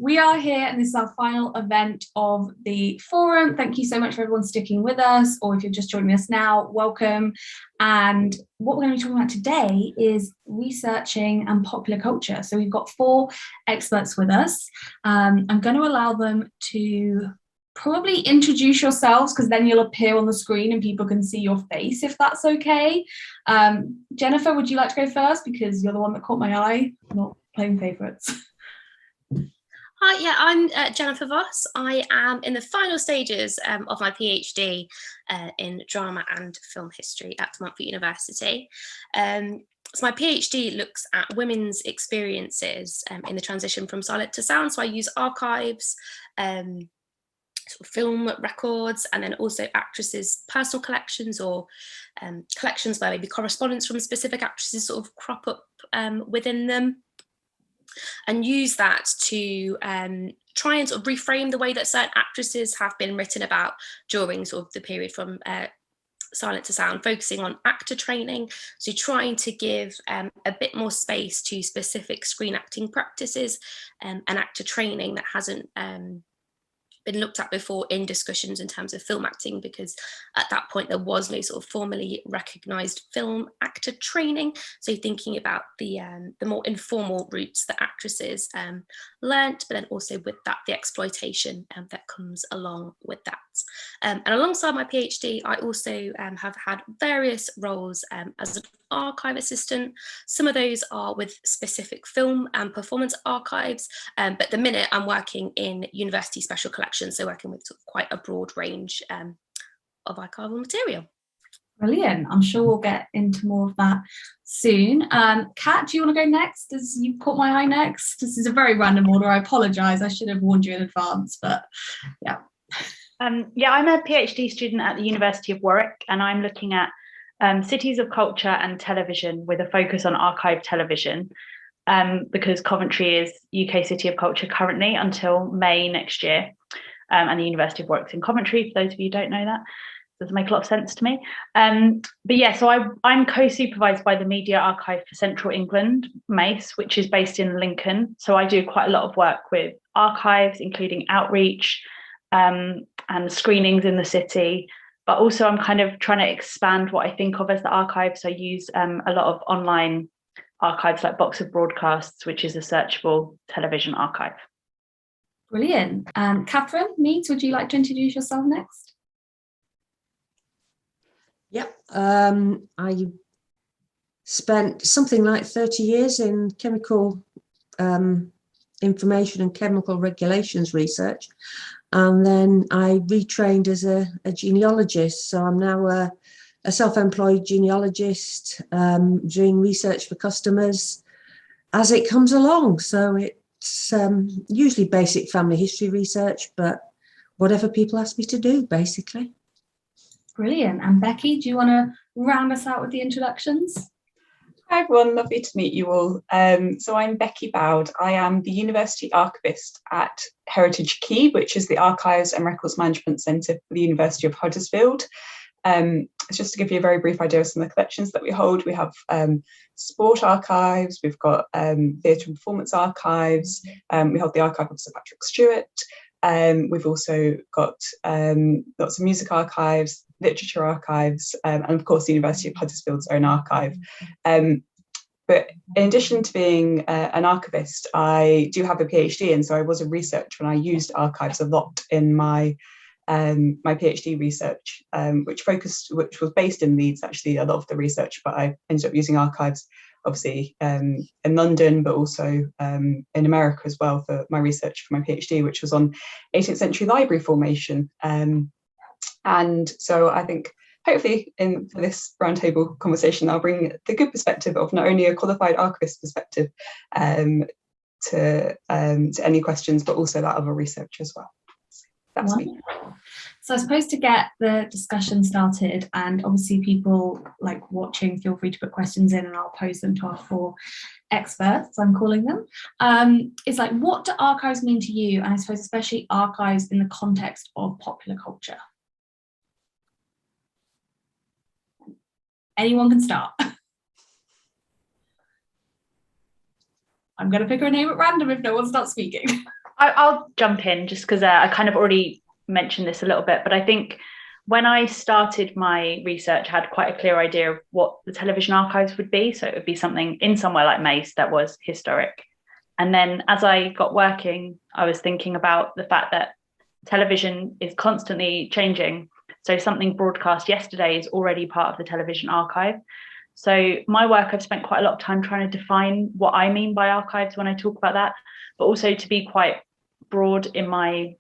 we are here and this is our final event of the forum. Thank you so much for everyone sticking with us, or if you're just joining us now, welcome. And what we're going to be talking about today is researching and popular culture. So we've got 4 experts with us. I'm going to allow them to probably introduce yourselves, because then you'll appear on the screen and people can see your face, if that's okay. Jennifer, would you like to go first, because you're the one that caught my eye, not playing favourites? Hi, yeah, I'm Jennifer Voss. I am in the final stages of my PhD in drama and film history at Montfort University. So my PhD looks at women's experiences in the transition from silent to sound. So I use archives, sort of film records, and then also actresses' personal collections, or collections where maybe correspondence from specific actresses sort of crop up within them, and use that to try and sort of reframe the way that certain actresses have been written about during sort of the period from silent to sound, focusing on actor training, so trying to give a bit more space to specific screen acting practices and actor training that hasn't been looked at before in discussions in terms of film acting, because at that point there was no sort of formally recognised film actor training. So thinking about the more informal routes that actresses learnt, but then also with that the exploitation that comes along with that. And alongside my PhD, I also have had various roles as an archive assistant. Some of those are with specific film and performance archives, but at the minute I'm working in university special collections, so working with sort of quite a broad range of archival material. Brilliant. I'm sure we'll get into more of that soon. Kat, do you want to go next, as you caught my eye next? This is a very random order. I apologise. I should have warned you in advance, but yeah. Yeah, I'm a PhD student at the University of Warwick, and I'm looking at cities of culture and television with a focus on archive television, because Coventry is UK City of Culture currently until May next year, and the University of Warwick's in Coventry, for those of you who don't know that. Doesn't make a lot of sense to me. But yeah, so I'm co-supervised by the Media Archive for Central England, MACE, which is based in Lincoln. So I do quite a lot of work with archives, including outreach, and screenings in the city, but also I'm kind of trying to expand what I think of as the archive. So I use a lot of online archives like Box of Broadcasts, which is a searchable television archive. Brilliant. Catherine, Meades, would you like to introduce yourself next? Yep, I spent something like 30 years in chemical information and chemical regulations research. And then I retrained as a genealogist. So I'm now a self-employed genealogist, doing research for customers as it comes along. So it's usually basic family history research, but whatever people ask me to do, basically. Brilliant. And Becky, do you want to round us out with the introductions? Hi everyone, lovely to meet you all. So I'm Becky Bowd. I am the University Archivist at Heritage Key, which is the Archives and Records Management Centre for the University of Huddersfield. Just to give you a very brief idea of some of the collections that we hold, we have sport archives, we've got theatre and performance archives, we hold the archive of Sir Patrick Stewart, we've also got lots of music archives, literature archives, and of course the University of Huddersfield's own archive. But in addition to being an archivist, I do have a PhD, and so I was a researcher and I used archives a lot in my my PhD research, which was based in Leeds, actually, a lot of the research, but I ended up using archives obviously in London, but also in America as well for my research for my PhD, which was on 18th century library formation. And so I think hopefully for this roundtable conversation, I'll bring the good perspective of not only a qualified archivist perspective to any questions, but also that of a researcher as well. That's me. So I suppose to get the discussion started, and obviously people like watching, feel free to put questions in and I'll pose them to our 4 experts, I'm calling them. It's like, what do archives mean to you? And I suppose especially archives in the context of popular culture. Anyone can start. I'm going to pick a name at random if no one starts speaking. I'll jump in just because I kind of already mentioned this a little bit, but I think when I started my research, I had quite a clear idea of what the television archives would be. So it would be something in somewhere like Mace that was historic. And then as I got working, I was thinking about the fact that television is constantly changing. So something broadcast yesterday is already part of the television archive. So my work, I've spent quite a lot of time trying to define what I mean by archives when I talk about that, but also to be quite broad in my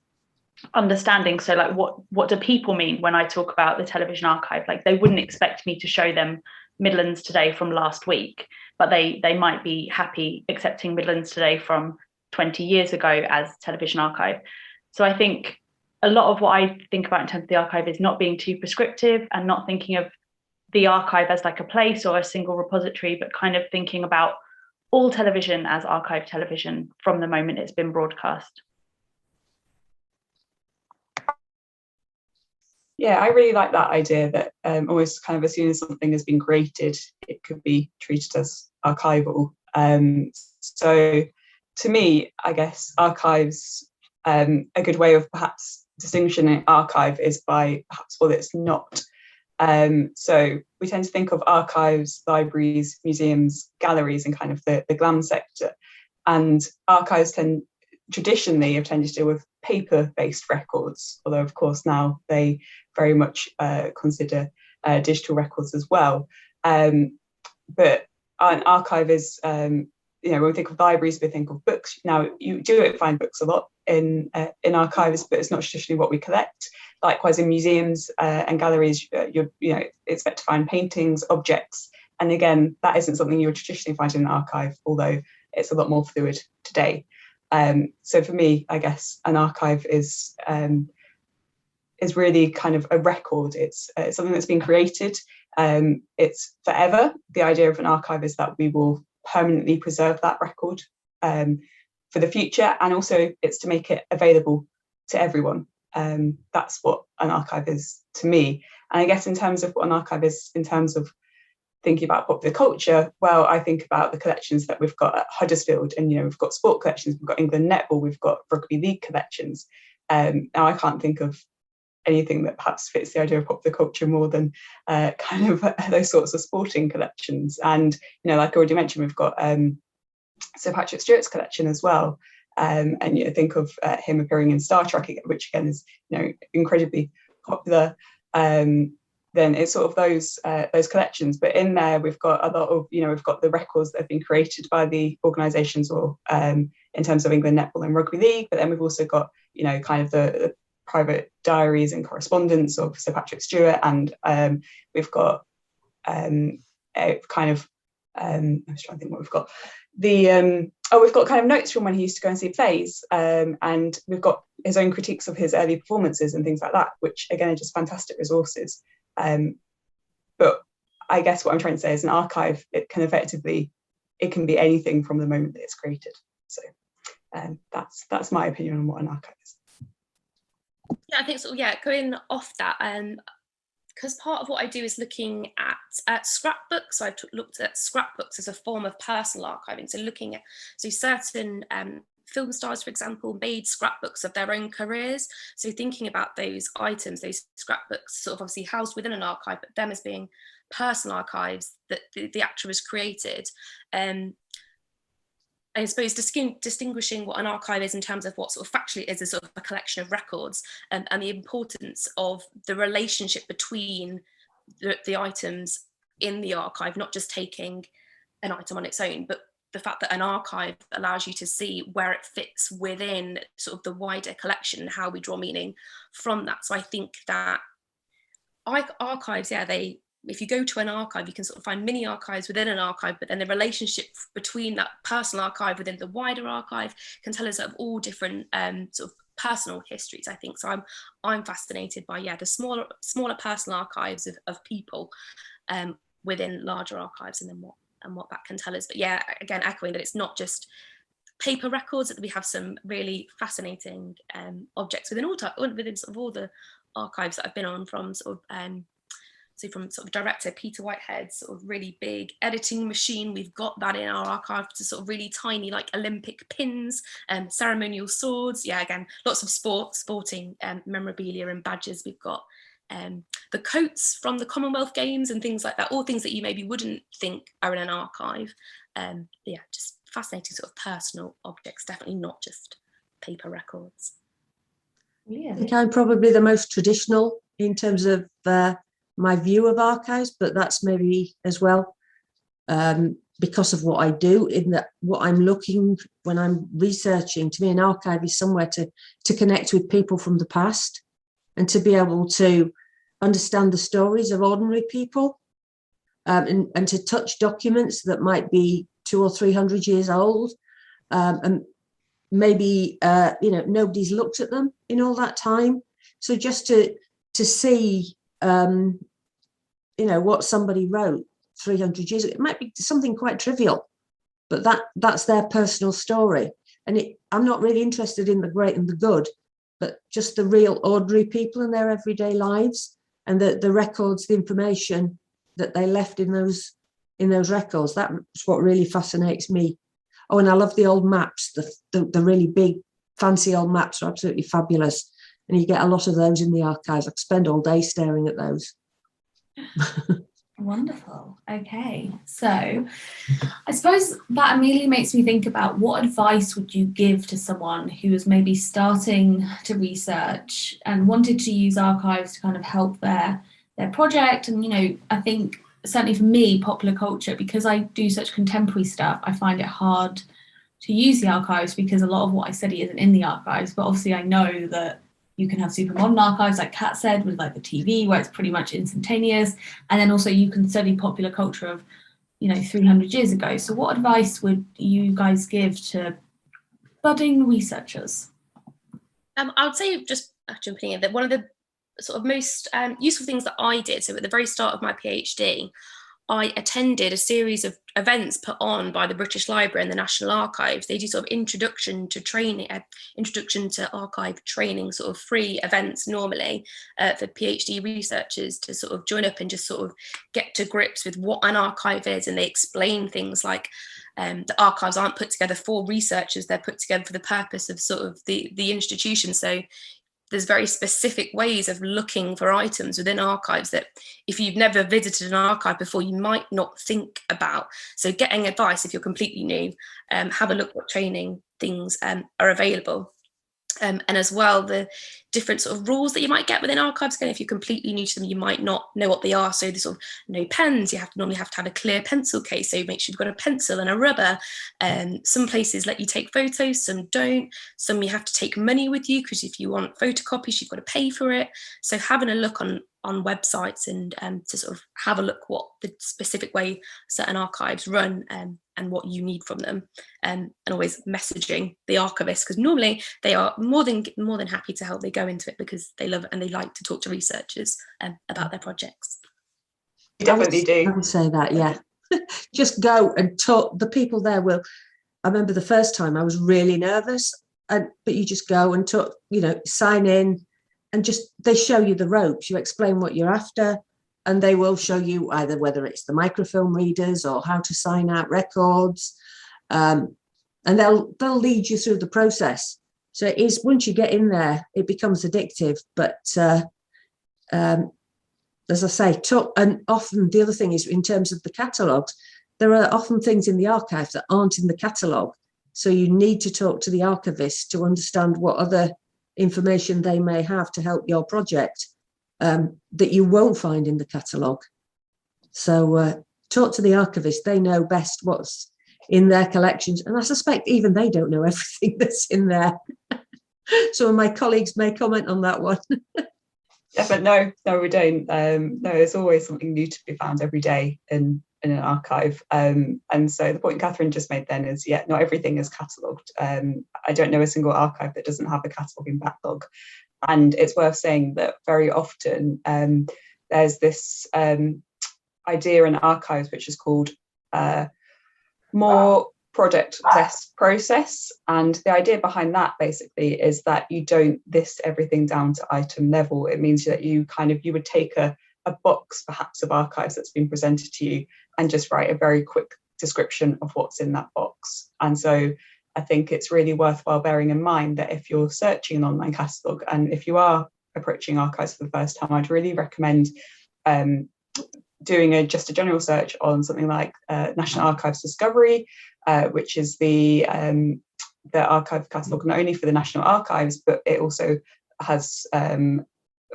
understanding. So like what do people mean when I talk about the television archive? Like they wouldn't expect me to show them Midlands Today from last week, but they might be happy accepting Midlands Today from 20 years ago as television archive. So I think a lot of what I think about in terms of the archive is not being too prescriptive and not thinking of the archive as like a place or a single repository, but kind of thinking about all television as archive television from the moment it's been broadcast. Yeah, I really like that idea that almost kind of as soon as something has been created, it could be treated as archival. So to me, I guess archives, a good way of perhaps distinguishing an archive is by perhaps what it's not. So we tend to think of archives, libraries, museums, galleries, and kind of the glam sector. And archives traditionally have tended to deal with paper-based records, although of course now they very much consider digital records as well. But an archive is, when we think of libraries, we think of books. Now you do find books a lot in archives, but it's not traditionally what we collect. Likewise, in museums and galleries, you expect to find paintings, objects, and again, that isn't something you would traditionally find in an archive, although it's a lot more fluid today. So for me, I guess an archive is really kind of a record. It's something that's been created. It's forever. The idea of an archive is that we will permanently preserve that record for the future, and also it's to make it available to everyone. That's what an archive is to me. And I guess in terms of what an archive is, in terms of thinking about popular culture, well, I think about the collections that we've got at Huddersfield, and we've got sport collections, we've got England netball, we've got rugby league collections. Now I can't think of anything that perhaps fits the idea of popular culture more than kind of those sorts of sporting collections. And like I already mentioned, we've got Sir Patrick Stewart's collection as well. And think of him appearing in Star Trek, which again is incredibly popular. Then it's sort of those collections, but in there we've got a lot of we've got the records that have been created by the organisations, or in terms of England netball and rugby league. But then we've also got kind of the private diaries and correspondence of Sir Patrick Stewart, and we've got I'm just trying to think what we've got. We've got kind of notes from when he used to go and see plays, and we've got his own critiques of his early performances and things like that, which again are just fantastic resources. But I guess what I'm trying to say is an archive, it can be anything from the moment that it's created. So that's my opinion on what an archive is. Yeah, I think so. Yeah, going off that, because part of what I do is looking at scrapbooks. So I've looked at scrapbooks as a form of personal archiving. So looking at certain film stars, for example, made scrapbooks of their own careers. So thinking about those items, those scrapbooks, sort of obviously housed within an archive, but them as being personal archives that the actor has created. I suppose distinguishing what an archive is in terms of what sort of factually is a sort of a collection of records, and the importance of the relationship between the items in the archive, not just taking an item on its own, but the fact that an archive allows you to see where it fits within sort of the wider collection and how we draw meaning from that. So I think that archives, if you go to an archive, you can sort of find mini archives within an archive, but then the relationship between that personal archive within the wider archive can tell us of all different sort of personal histories, I think. So I'm fascinated by the smaller personal archives of people within larger archives, and then what that can tell us. But again, echoing that it's not just paper records, that we have some really fascinating objects within sort of all the archives that I've been on, from sort of so from sort of director Peter Whitehead's sort of really big editing machine, we've got that in our archive, to sort of really tiny like Olympic pins, ceremonial swords. Yeah, again, lots of sporting memorabilia and badges. We've got the coats from the Commonwealth Games and things like that, all things that you maybe wouldn't think are in an archive. Yeah, just fascinating sort of personal objects, definitely not just paper records. Yeah. I think I'm probably the most traditional in terms of my view of archives, but that's maybe as well because of what I do, in that what I'm looking when I'm researching. To me, an archive is somewhere to connect with people from the past and to be able to understand the stories of ordinary people, and to touch documents that might be 200 or 300 years old, and maybe nobody's looked at them in all that time. So just to see what somebody wrote 300 years ago, it might be something quite trivial, but that's their personal story. And I'm not really interested in the great and the good, but just the real ordinary people and their everyday lives, and the records, the information that they left in those records. That's what really fascinates me. Oh, and I love the old maps. The really big, fancy old maps are absolutely fabulous. And you get a lot of those in the archives. I could spend all day staring at those. Wonderful. Okay, so I suppose that immediately makes me think about, what advice would you give to someone who is maybe starting to research and wanted to use archives to kind of help their project? And I think certainly for me, popular culture, because I do such contemporary stuff, I find it hard to use the archives because a lot of what I study isn't in the archives. But obviously I know that you can have super modern archives, like Kat said, with like the TV, where it's pretty much instantaneous. And then also you can study popular culture of 300 years ago. So what advice would you guys give to budding researchers? I would say, just jumping in, that one of the sort of most useful things that I did, so at the very start of my PhD, I attended a series of events put on by the British Library and the National Archives. They do sort of introduction to archive training, sort of free events normally for PhD researchers to sort of join up and just sort of get to grips with what an archive is. And they explain things like the archives aren't put together for researchers, they're put together for the purpose of sort of the institution. So there's very specific ways of looking for items within archives that if you've never visited an archive before, you might not think about. So getting advice, if you're completely new, have a look what training things are available. And as well, the different sort of rules that you might get within archives. Again, if you're completely new to them, you might not know what they are. So the sort of no pens, you normally have to have a clear pencil case. So make sure you've got a pencil and a rubber. Some places let you take photos, some don't. Some you have to take money with you, because if you want photocopies, you've got to pay for it. So having a look on websites and to sort of have a look what the specific way certain archives run and what you need from them, and always messaging the archivist, because normally they are more than happy to help. They go into it because they love it and they like to talk to researchers about their projects. You definitely do. I would say that, yeah. Just go and talk. The people there will. I remember the first time I was really nervous, but you just go and talk. Sign in, and just they show you the ropes. You explain what you're after, and they will show you either whether it's the microfilm readers or how to sign out records, and they'll lead you through the process. So it is, once you get in there, it becomes addictive. But as I say, and often the other thing is, in terms of the catalogues, there are often things in the archives that aren't in the catalogue. So you need to talk to the archivist to understand what other information they may have to help your project that you won't find in the catalogue. So talk to the archivist. They know best what's in their collections. And I suspect even they don't know everything that's in there. Some of my colleagues may comment on that one. Yeah, but no, we don't. No, there's always something new to be found every day in an archive. And so the point Catherine just made then is, yeah, not everything is catalogued. I don't know a single archive that doesn't have a cataloguing backlog. And it's worth saying that very often there's this idea in archives which is called more product less process, and the idea behind that basically is that you don't list everything down to item level. It means that you would take a a box perhaps of archives that's been presented to you and just write a very quick description of what's in that box. And so I think it's really worthwhile bearing in mind that if you're searching an online catalogue and if you are approaching archives for the first time, I'd really recommend doing just a general search on something like National Archives Discovery, which is the archive catalogue not only for the National Archives, but it also has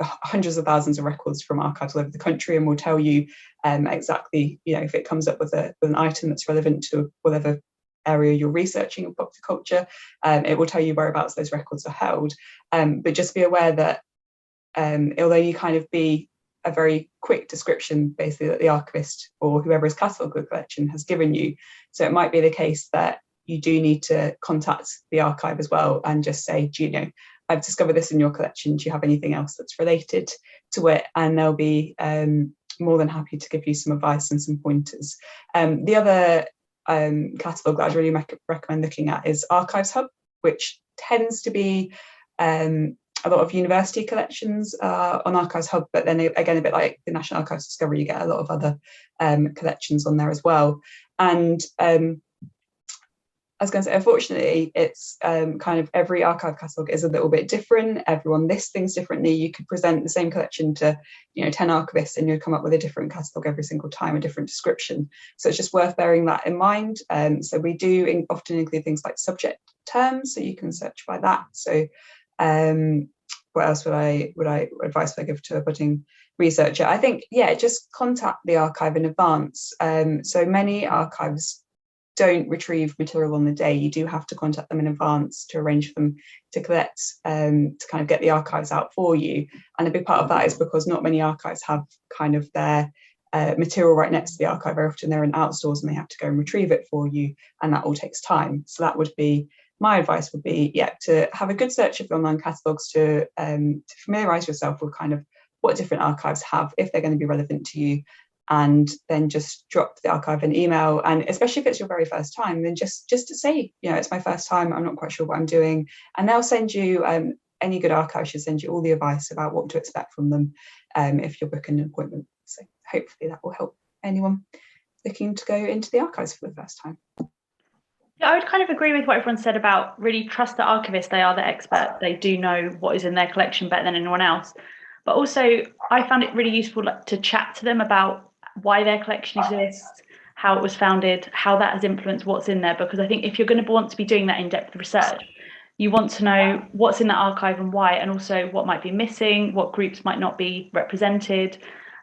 hundreds of thousands of records from archives all over the country, and will tell you exactly, if it comes up with an item that's relevant to whatever area you're researching in popular culture, it will tell you whereabouts those records are held. But just be aware that it'll only kind of be a very quick description, basically, that the archivist or whoever has catalogued the collection has given you. So it might be the case that you do need to contact the archive as well and just say, I've discovered this in your collection. Do you have anything else that's related to it? And they'll be more than happy to give you some advice and some pointers. The other catalogue that I'd really recommend looking at is Archives Hub, which tends to be a lot of university collections on Archives Hub, but then again, a bit like the National Archives Discovery, you get a lot of other collections on there as well. And I was going to say, unfortunately, it's kind of every archive catalogue is a little bit different. Everyone lists things differently. You could present the same collection to 10 archivists and you'd come up with a different catalogue every single time, a different description. So it's just worth bearing that in mind. So we do often include things like subject terms, so you can search by that. So what else would advice would I give to a budding researcher? I think, just contact the archive in advance. So many archives don't retrieve material on the day. You do have to contact them in advance to arrange for them to collect, to kind of get the archives out for you. And a big part of that is because not many archives have kind of their material right next to the archive. Very often they're in outstores and they have to go and retrieve it for you, and that all takes time. So that would be my advice, would be to have a good search of the online catalogues, to familiarise yourself with kind of what different archives have, if they're going to be relevant to you, and then just drop the archive an email. And especially if it's your very first time, then just to say, it's my first time, I'm not quite sure what I'm doing, and they'll send you, any good archive should send you all the advice about what to expect from them if you're booking an appointment. So hopefully that will help anyone looking to go into the archives for the first time. Yeah, I would kind of agree with what everyone said about really trust the archivist. They are the expert. They do know what is in their collection better than anyone else. But also, I found it really useful to chat to them about why their collection exists, how it was founded, how that has influenced what's in there. Because I think if you're going to want to be doing that in-depth research, you want to know what's in the archive and why, and also what might be missing, what groups might not be represented.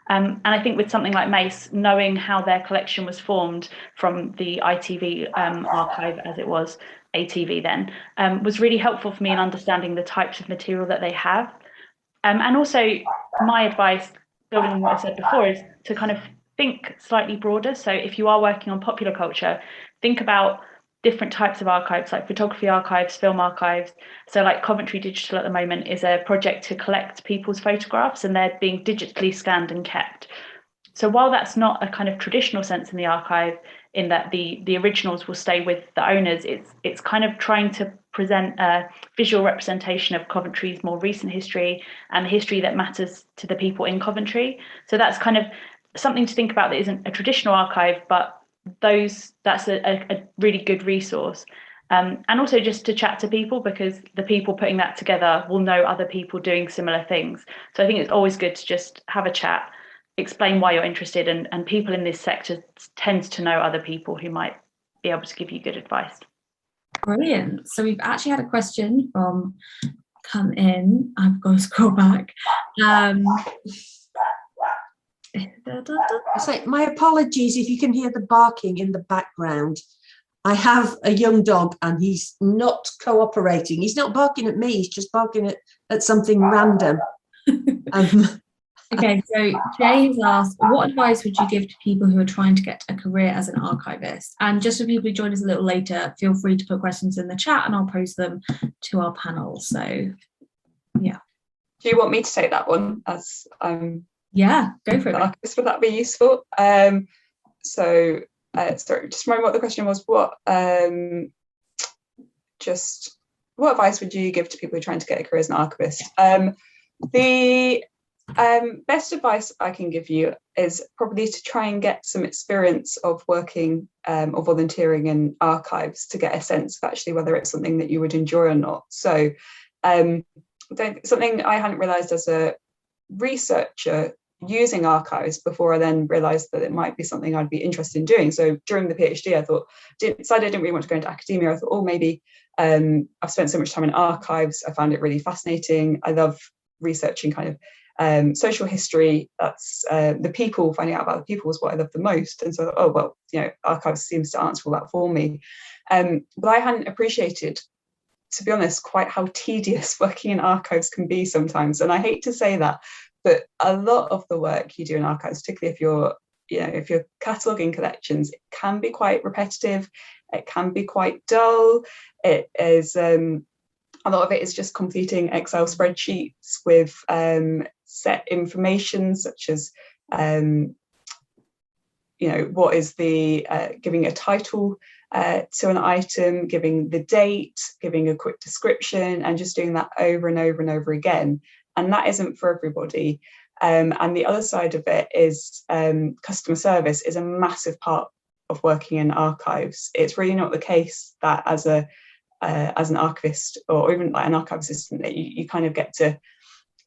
And I think with something like Mace, knowing how their collection was formed from the ITV archive, as it was ATV then, was really helpful for me in understanding the types of material that they have. And also my advice, building on what I said before, is to kind of think slightly broader. So if you are working on popular culture, think about different types of archives, like photography archives, film archives. So like Coventry Digital at the moment is a project to collect people's photographs, and they're being digitally scanned and kept. So while that's not a kind of traditional sense in the archive, in that the originals will stay with the owners, it's kind of trying to present a visual representation of Coventry's more recent history and the history that matters to the people in Coventry. So that's kind of something to think about that isn't a traditional archive, but that's a really good resource. And also just to chat to people, because the people putting that together will know other people doing similar things. So I think it's always good to just have a chat, explain why you're interested, and people in this sector tend to know other people who might be able to give you good advice. Brilliant. So we've actually had a question come in. I've got to scroll back. So my apologies if you can hear the barking in the background. I have a young dog and he's not cooperating. He's not barking at me, he's just barking at something random. Okay, so Jay has asked, what advice would you give to people who are trying to get a career as an archivist? And just for people who join us a little later, feel free to put questions in the chat and I'll post them to our panel. So, yeah. Do you want me to take that one? As yeah, go for it. Archivist, would that be useful? Sorry, just remind me what the question was. What advice would you give to people who are trying to get a career as an archivist? Best advice I can give you is probably to try and get some experience of working or volunteering in archives to get a sense of actually whether it's something that you would enjoy or not. So something I hadn't realised as a researcher using archives before I then realised that it might be something I'd be interested in doing. So during the PhD, I decided I didn't really want to go into academia. I thought, oh, maybe I've spent so much time in archives. I found it really fascinating. I love researching kind of social history. That's the people, finding out about the people was what I love the most. And so I thought, oh, well, you know, archives seems to answer all that for me. But I hadn't appreciated, to be honest, quite how tedious working in archives can be sometimes. And I hate to say that, but a lot of the work you do in archives, particularly if you're cataloguing collections, it can be quite repetitive. It can be quite dull. It is a lot of it is just completing Excel spreadsheets with set information, such as what is the giving a title to an item, giving the date, giving a quick description, and just doing that over and over and over again. And that isn't for everybody. And the other side of it is customer service is a massive part of working in archives. It's really not the case that as an archivist or even like an archive assistant that you kind of get to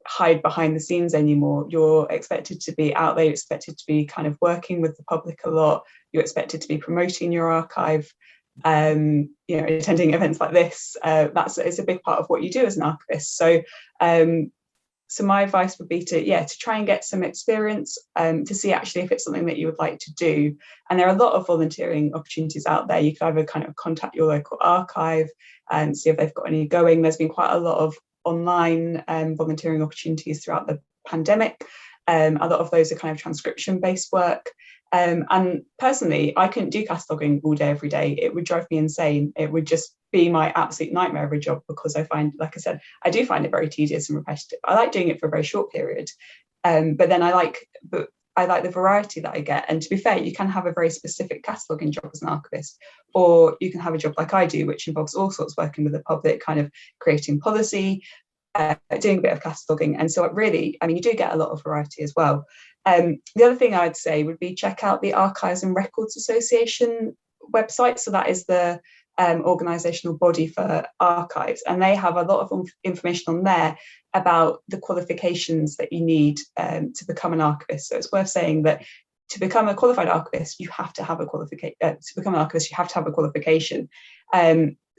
hide behind the scenes anymore. You're expected to be out there, you're expected to be kind of working with the public a lot, you're expected to be promoting your archive, attending events like this. It's a big part of what you do as an archivist. So my advice would be to try and get some experience, to see actually if it's something that you would like to do. And there are a lot of volunteering opportunities out there. You could either kind of contact your local archive and see if they've got any going. There's been quite a lot of online volunteering opportunities throughout the pandemic. A lot of those are kind of transcription-based work. And personally, I couldn't do cataloguing all day, every day. It would drive me insane. It would just be my absolute nightmare of a job, because I find, like I said, I do find it very tedious and repetitive. I like doing it for a very short period, but then I like the variety that I get. And to be fair, you can have a very specific cataloguing job as an archivist, or you can have a job like I do, which involves all sorts, working with the public, kind of creating policy, doing a bit of cataloguing. And so really, I mean, you do get a lot of variety as well. The other thing I'd say would be check out the Archives and Records Association website. So that is the organisational body for archives, and they have a lot of information on there about the qualifications that you need to become an archivist. So it's worth saying that to become a qualified archivist, you have to have a qualification. To become an archivist, you have to have a qualification.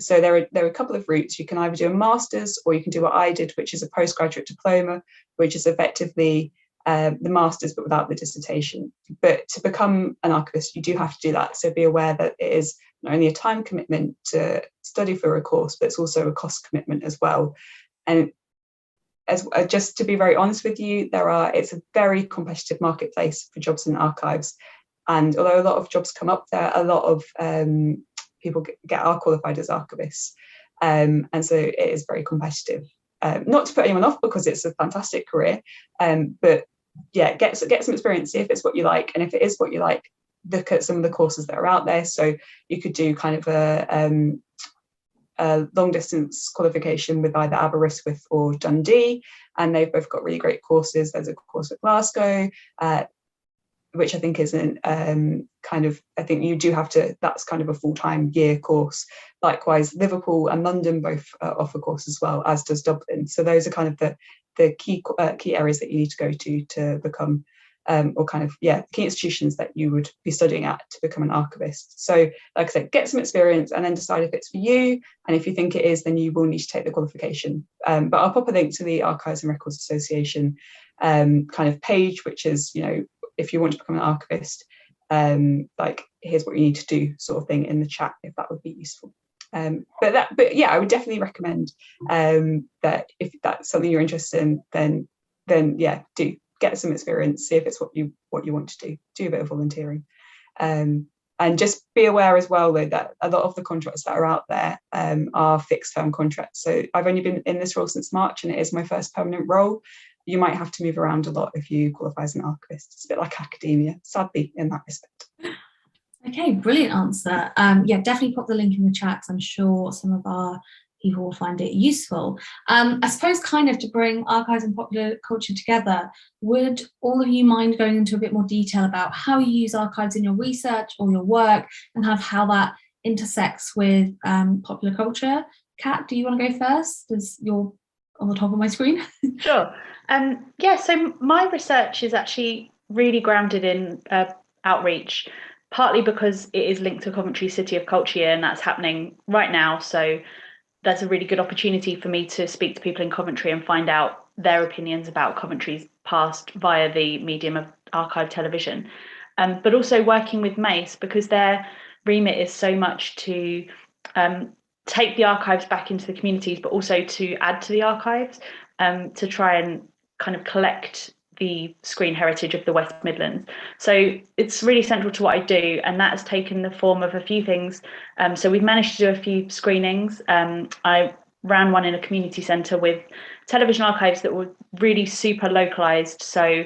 So there are a couple of routes. You can either do a master's, or you can do what I did, which is a postgraduate diploma, which is effectively the master's but without the dissertation. But to become an archivist, you do have to do that. So be aware that it is not only a time commitment to study for a course, but it's also a cost commitment as well. And as just to be very honest with you, it's a very competitive marketplace for jobs in archives. And although a lot of jobs come up there, a lot of people are qualified as archivists. And so it is very competitive. Not to put anyone off, because it's a fantastic career, but yeah, get some experience, see if it's what you like. And if it is what you like, look at some of the courses that are out there. So you could do kind of a long distance qualification with either Aberystwyth or Dundee, and they've both got really great courses. There's a course at Glasgow, which I think is I think you do have to, that's kind of a full-time year course. Likewise, Liverpool and London both offer courses as well, as does Dublin. So those are kind of the key areas that you need to go to become, key institutions that you would be studying at to become an archivist. So like I said, get some experience and then decide if it's for you. And if you think it is, then you will need to take the qualification. But I'll pop a link to the Archives and Records Association kind of page, which is, if you want to become an archivist, here's what you need to do sort of thing in the chat, if that would be useful. But yeah, I would definitely recommend that if that's something you're interested in, then yeah, do get some experience, see if it's what you want to do a bit of volunteering, and just be aware as well though that a lot of the contracts that are out there are fixed term contracts. So I've only been in this role since March, and it is my first permanent role. You might have to move around a lot if you qualify as an archivist. It's a bit like academia, sadly, in that respect. Okay, brilliant answer. Yeah, definitely pop the link in the chat, 'cause I'm sure some of our people will find it useful. I suppose kind of to bring archives and popular culture together, would all of you mind going into a bit more detail about how you use archives in your research or your work and kind of how that intersects with popular culture? Kat, do you want to go first, as you're on the top of my screen? Sure. Yeah, so my research is actually really grounded in outreach, partly because it is linked to Coventry City of Culture Year, and that's happening right now. So that's a really good opportunity for me to speak to people in Coventry and find out their opinions about Coventry's past via the medium of archive television. But also working with MACE, because their remit is so much to take the archives back into the communities, but also to add to the archives, to try and kind of collect the screen heritage of the West Midlands. So it's really central to what I do, and that has taken the form of a few things. So we've managed to do a few screenings. I ran one in a community centre with television archives that were really super localised, so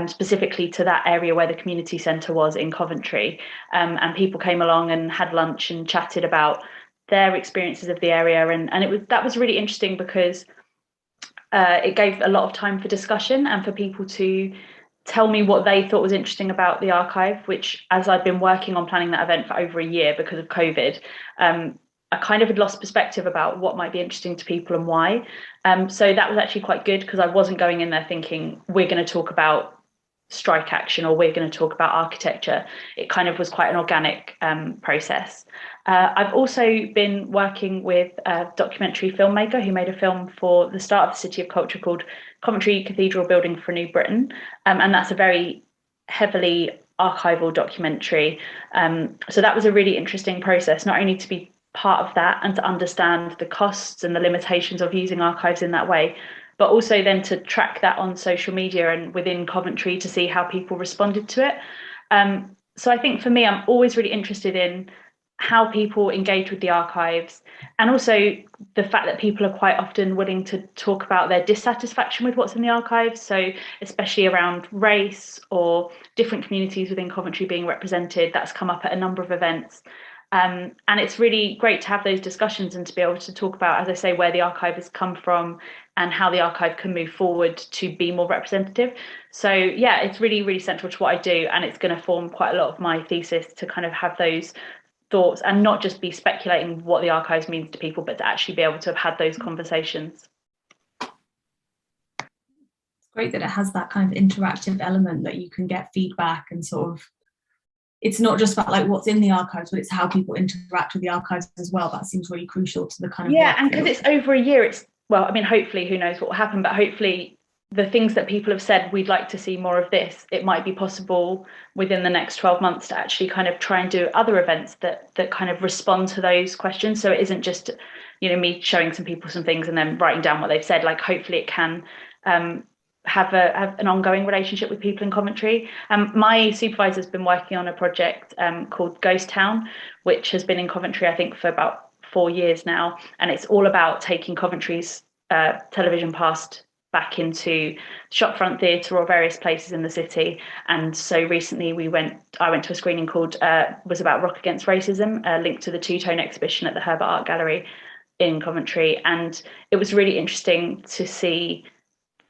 specifically to that area where the community centre was in Coventry, and people came along and had lunch and chatted about their experiences of the area, and that was really interesting because it gave a lot of time for discussion and for people to tell me what they thought was interesting about the archive, which, as I'd been working on planning that event for over a year because of COVID, I kind of had lost perspective about what might be interesting to people and why. So that was actually quite good, because I wasn't going in there thinking we're going to talk about strike action or we're going to talk about architecture. It kind of was quite an organic process. I've also been working with a documentary filmmaker who made a film for the start of the City of Culture called Coventry Cathedral Building for New Britain, and that's a very heavily archival documentary. So that was a really interesting process, not only to be part of that and to understand the costs and the limitations of using archives in that way, but also then to track that on social media and within Coventry to see how people responded to it. So I think for me, I'm always really interested in how people engage with the archives, and also the fact that people are quite often willing to talk about their dissatisfaction with what's in the archives. So especially around race or different communities within Coventry being represented, that's come up at a number of events. And it's really great to have those discussions and to be able to talk about, as I say, where the archive has come from and how the archive can move forward to be more representative. So yeah, it's really, really central to what I do, and it's going to form quite a lot of my thesis to kind of have those thoughts and not just be speculating what the archives means to people, but to actually be able to have had those conversations. It's great that it has that kind of interactive element, that you can get feedback and sort of, it's not just about like what's in the archives, but it's how people interact with the archives as well. That seems really crucial to the kind of and because it's over a year, it's, well, I mean, hopefully, who knows what will happen, but hopefully the things that people have said, we'd like to see more of this, it might be possible within the next 12 months to actually kind of try and do other events that kind of respond to those questions. So it isn't just, you know, me showing some people some things and then writing down what they've said. Like, hopefully it can have an ongoing relationship with people in Coventry. My supervisor's been working on a project called Ghost Town, which has been in Coventry, I think, for about 4 years now. And it's all about taking Coventry's television past back into Shopfront Theatre or various places in the city. And so recently I went to a screening called was about Rock Against Racism, linked to the two-tone exhibition at the Herbert Art Gallery in Coventry. And it was really interesting to see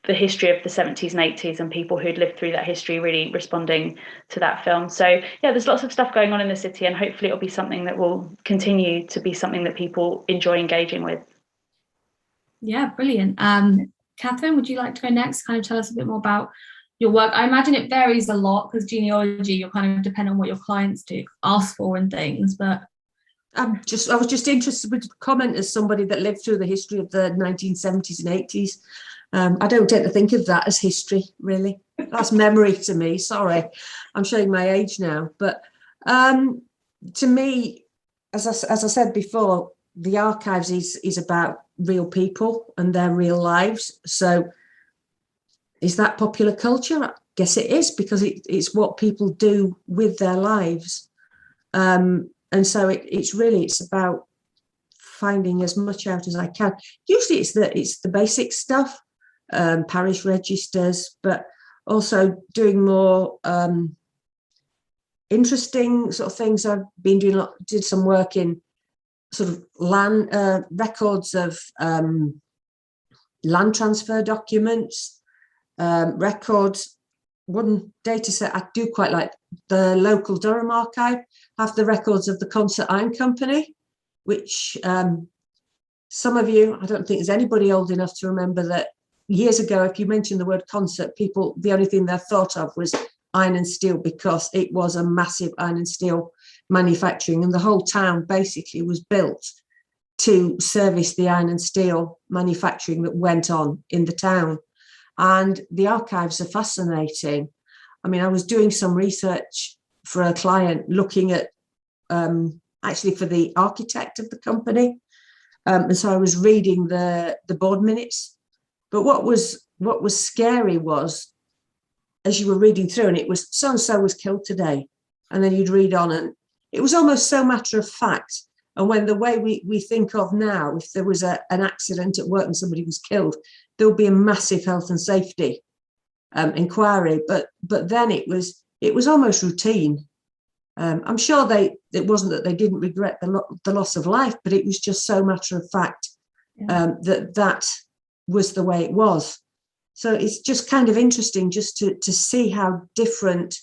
the history of the 70s and 80s and people who'd lived through that history really responding to that film. So yeah, there's lots of stuff going on in the city, and hopefully it'll be something that will continue to be something that people enjoy engaging with. Yeah, brilliant. Catherine, would you like to go next? Kind of tell us a bit more about your work. I imagine it varies a lot, because genealogy, you're kind of dependent on what your clients do ask for and things, but I was just interested to comment as somebody that lived through the history of the 1970s and 80s. I don't tend to think of that as history, really. That's memory to me. Sorry, I'm showing my age now. But to me, as I said before, the archives is about real people and their real lives. So is that popular culture? I guess it is, because it's what people do with their lives. And so it's about finding as much out as I can. Usually it's the basic stuff, parish registers, but also doing more interesting sort of things. I've been did some work in sort of land records of land transfer documents, records. One data set I do quite like, the local Durham archive have the records of the Concert Iron Company, which some of you, I don't think there's anybody old enough to remember that years ago, if you mentioned the word concert, people, the only thing they thought of was iron and steel, because it was a massive iron and steel manufacturing, and the whole town basically was built to service the iron and steel manufacturing that went on in the town. And the archives are fascinating. I mean, I was doing some research for a client looking at actually for the architect of the company, and so I was reading the board minutes. But what was scary was, as you were reading through, and it was so and so was killed today, and then you'd read on, and it was almost so matter of fact. And when the way we think of now, if there was an accident at work and somebody was killed, there'll be a massive health and safety inquiry. But then it was almost routine. I'm sure it wasn't that they didn't regret the loss of life, but it was just so matter of fact that was the way it was. So it's just kind of interesting just to see how different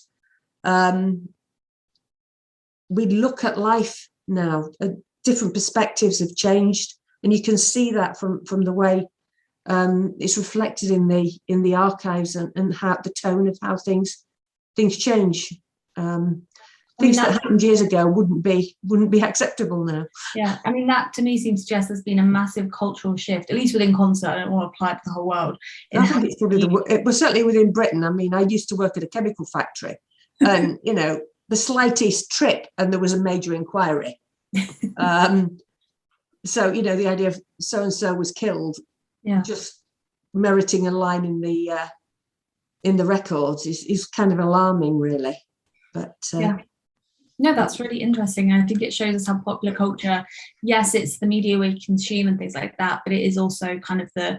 we look at life now. Different perspectives have changed, and you can see that from the way it's reflected in the archives and how the tone of how things change. Things that happened years ago wouldn't be acceptable now. Yeah, I mean, that to me seems to suggest there's been a massive cultural shift, at least within concert. I don't want to apply it to the whole world. I think it's probably it was certainly within Britain. I mean, I used to work at a chemical factory, and you know, the slightest trip and there was a major inquiry. So you know, the idea of so and so was killed, just meriting a line in the records is kind of alarming, really. But no, that's really interesting. I think it shows us how popular culture, yes, it's the media we consume and things like that, but it is also kind of the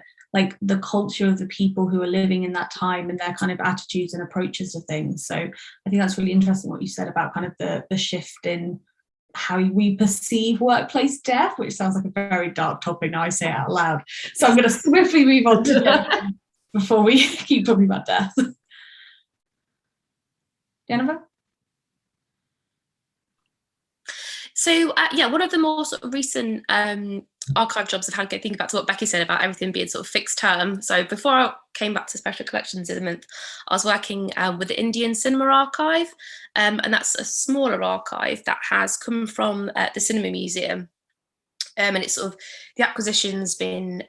culture of the people who are living in that time and their kind of attitudes and approaches to things. So I think that's really interesting what you said about kind of the shift in how we perceive workplace death, which sounds like a very dark topic now I say it out loud. So I'm going to swiftly move on to death before we keep talking about death. Jennifer? So one of the more sort of recent archive jobs I've had, think back to what Becky said about everything being sort of fixed term. So before I came back to Special Collections in a month, I was working with the Indian Cinema Archive, and that's a smaller archive that has come from the Cinema Museum, and it's sort of the acquisition's been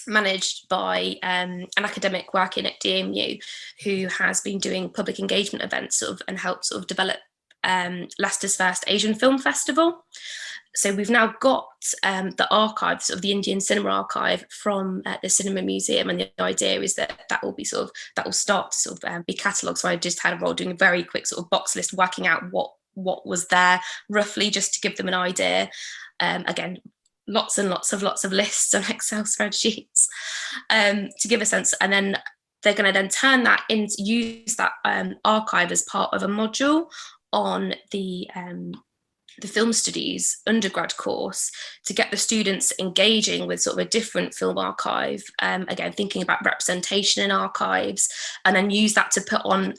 managed by an academic working at DMU who has been doing public engagement events and helped sort of develop Leicester's first Asian Film Festival. So we've now got the archives of the Indian Cinema Archive from the Cinema Museum, and the idea is that will start to sort of be catalogued. So I just had a role doing a very quick sort of box list, working out what was there roughly, just to give them an idea. Again, lots and lots of lists on Excel spreadsheets to give a sense, and then they're going to then turn that into use that archive as part of a module on the film studies undergrad course to get the students engaging with sort of a different film archive, again thinking about representation in archives, and then use that to put on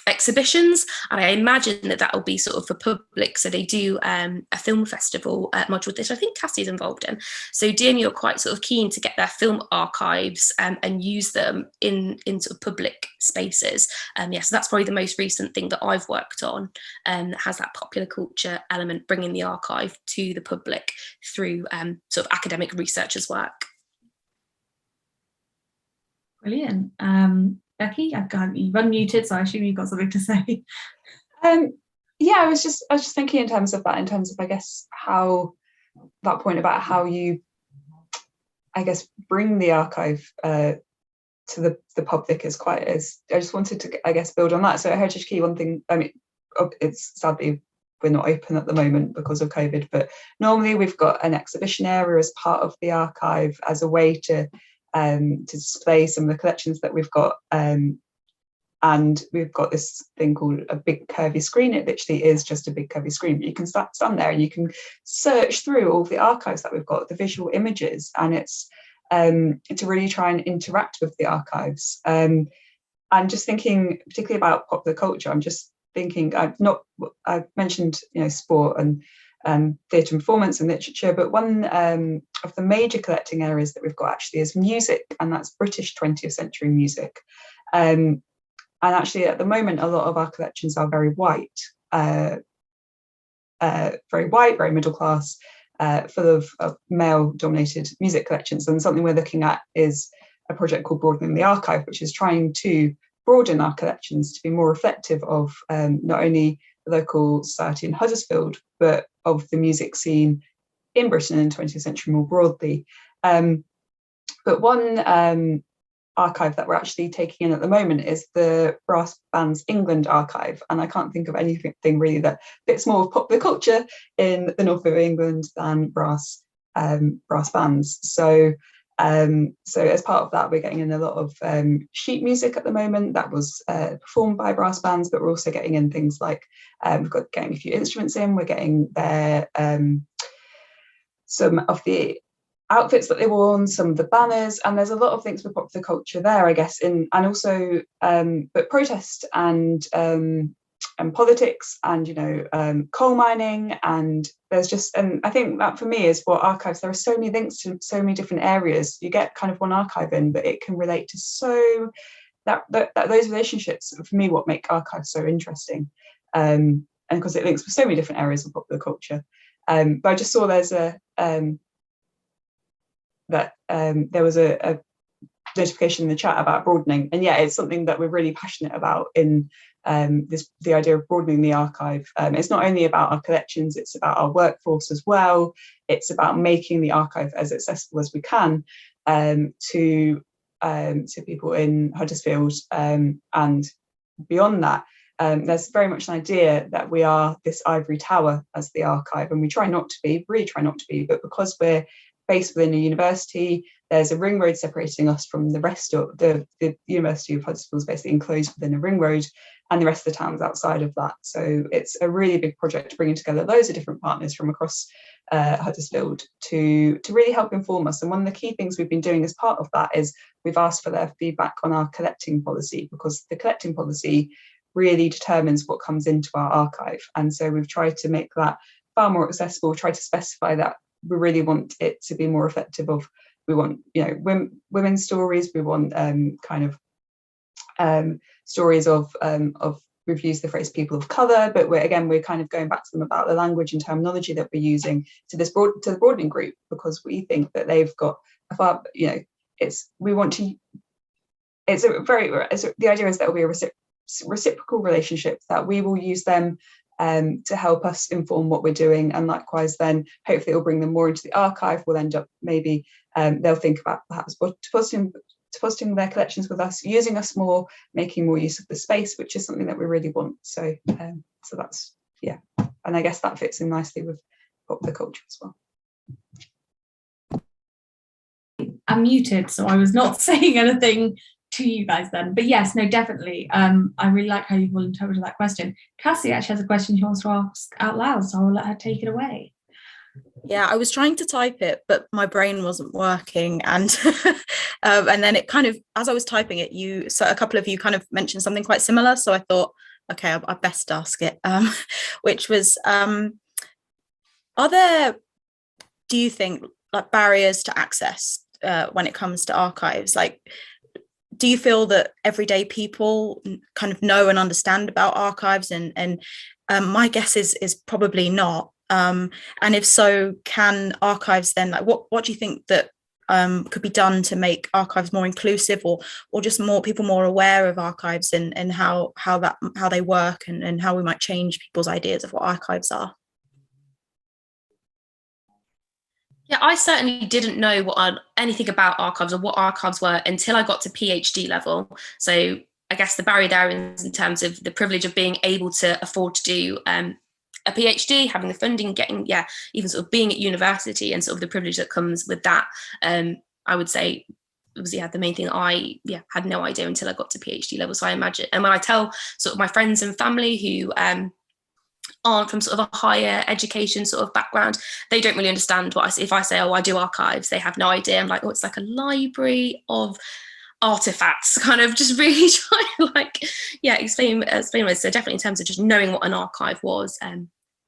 exhibitions. And I imagine that will be sort of for public, so they do a film festival module, which I think Cassie's involved in. So DMU are quite sort of keen to get their film archives and use them in sort of public spaces. So that's probably the most recent thing that I've worked on, that has that popular culture element, bringing the archive to the public through sort of academic researchers' work. Brilliant. Becky, you've unmuted, so I assume you've got something to say. I was just thinking in terms of I guess how that point about how you, I guess, bring the archive to the public is I just wanted to, I guess, build on that. So at Heritage Key, one thing, I mean, it's sadly we're not open at the moment because of COVID, but normally we've got an exhibition area as part of the archive as a way to display some of the collections that we've got, and and we've got this thing called a big curvy screen. It literally is just a big curvy screen, but you can stand there and you can search through all the archives that we've got, the visual images, and it's to really try and interact with the archives. And just thinking particularly about popular culture, I'm just thinking, I've mentioned, sport and theatre and performance and literature, but one of the major collecting areas that we've got actually is music, and that's British 20th century music. And actually at the moment, a lot of our collections are very white, very middle class, full of male-dominated music collections. And something we're looking at is a project called Broadening the Archive, which is trying to broaden our collections to be more reflective of not only the local society in Huddersfield, but of the music scene in Britain in the 20th century more broadly. But one archive that we're actually taking in at the moment is the Brass Bands England archive, and I can't think of anything really that fits more of popular culture in the north of England than brass bands. So as part of that, we're getting in a lot of sheet music at the moment that was performed by brass bands, but we're also getting in things like getting a few instruments in. We're getting their some of the outfits that they wore on, some of the banners, and there's a lot of things with popular culture there, I guess, and also but protest and politics and coal mining, and there's just, and I think that for me is what archives, there are so many links to so many different areas. You get kind of one archive in, but it can relate to so that those relationships for me what make archives so interesting, and because it links with so many different areas of popular culture. But I just saw there's there was a notification in the chat about broadening, and yeah, it's something that we're really passionate about in the idea of broadening the archive. It's not only about our collections, it's about our workforce as well. It's about making the archive as accessible as we can to people in Huddersfield, and beyond that. There's very much an idea that we are this ivory tower as the archive, and we really try not to be, but because we're based within a university, there's a ring road separating us from the rest of the University of Huddersfield is basically enclosed within a ring road, and the rest of the town's outside of that. So it's a really big project bringing together loads of different partners from across Huddersfield to really help inform us. And one of the key things we've been doing as part of that is we've asked for their feedback on our collecting policy, because the collecting policy really determines what comes into our archive. And so we've tried to make that far more accessible, tried to specify that we really want it to be more reflective of, we want women's stories, we want stories of we've used the phrase people of colour, but we're kind of going back to them about the language and terminology that we're using to the broadening group, because we think that they've got a far, the idea is that will be a reciprocal relationship, that we will use them to help us inform what we're doing, and likewise then hopefully it'll bring them more into the archive. We'll end up maybe they'll think about perhaps depositing their collections with us, using us more, making more use of the space, which is something that we really want. So that's, yeah, and I guess that fits in nicely with popular culture as well. I'm muted, so I was not saying anything to you guys then, but yes, no, definitely. I really like how you've all interpreted that question. Cassie actually has a question she wants to ask out loud, so I'll let her take it away. Yeah, I was trying to type it, but my brain wasn't working, and and then it kind of, as I was typing it, a couple of you kind of mentioned something quite similar, so I thought, okay, I best ask it, which was, are there, do you think, like barriers to access when it comes to archives? Like, do you feel that everyday people kind of know and understand about archives? And my guess is probably not. And if so, can archives then, like, what do you think that could be done to make archives more inclusive, or just more people more aware of archives and how they work, and how we might change people's ideas of what archives are? Yeah, I certainly didn't know anything about archives or what archives were until I got to PhD level. So I guess the barrier there is in terms of the privilege of being able to afford to do a PhD, having the funding, getting, even sort of being at university, and sort of the privilege that comes with that. I would say was the main thing I had no idea until I got to PhD level. So I imagine, and when I tell sort of my friends and family who aren't from sort of a higher education sort of background, they don't really understand what I say. If I say, oh, I do archives, they have no idea. I'm like, oh, it's like a library of artifacts, kind of just really trying to like, explain it. So definitely in terms of just knowing what an archive was,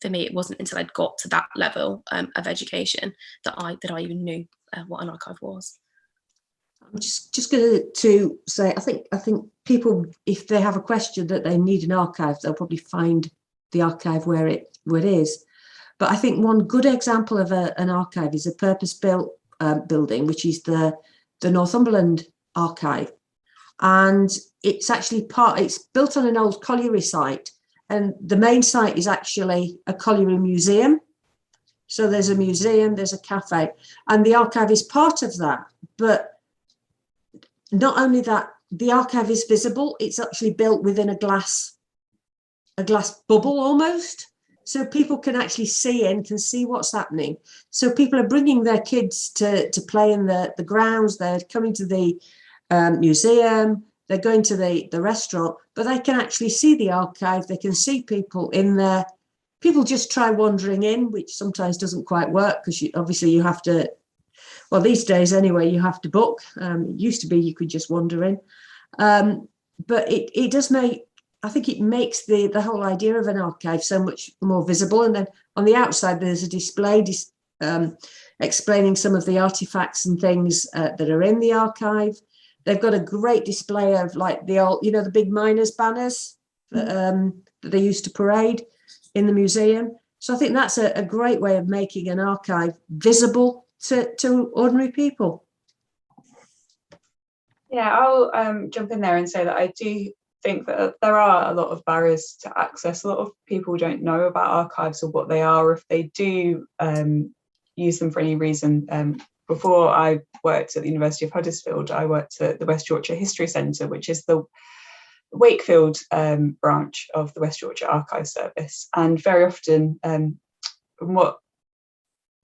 for me, it wasn't until I'd got to that level of education that I even knew what an archive was. I'm just going to say, I think people, if they have a question that they need an archive, they'll probably find the archive where it is. But I think one good example of an archive is a purpose-built building, which is the Northumberland Archive, and it's actually it's built on an old colliery site, and the main site is actually a colliery museum. So there's a museum, there's a cafe, and the archive is part of that. But not only that, the archive is visible, it's actually built within a glass bubble almost. So people can actually see in, can see what's happening. So people are bringing their kids to play in the grounds, they're coming to the museum, they're going to the restaurant, but they can actually see the archive, they can see people in there. People just try wandering in, which sometimes doesn't quite work because obviously you have to, well, these days anyway, you have to book. It used to be you could just wander in. But it does make, I think it makes the whole idea of an archive so much more visible. And then on the outside, there's a display explaining some of the artifacts and things that are in the archive. They've got a great display of like the old, the big miners' banners that they used to parade in the museum. So I think that's a great way of making an archive visible to ordinary people. Yeah, I'll jump in there and say that I do think that there are a lot of barriers to access. A lot of people don't know about archives or what they are, if they do use them for any reason. Before I worked at the University of Huddersfield, I worked at the West Yorkshire History Centre, which is the Wakefield branch of the West Yorkshire Archive Service. And very often what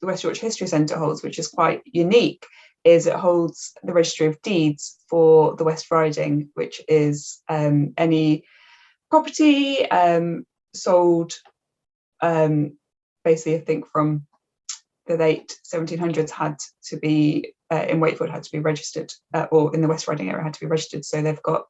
the West Yorkshire History Centre holds, which is quite unique, is it holds the registry of deeds for the West Riding, which is any property sold basically, I think from the late 1700s had to be in Wakefield, had to be registered, or in the West Riding area had to be registered. So they've got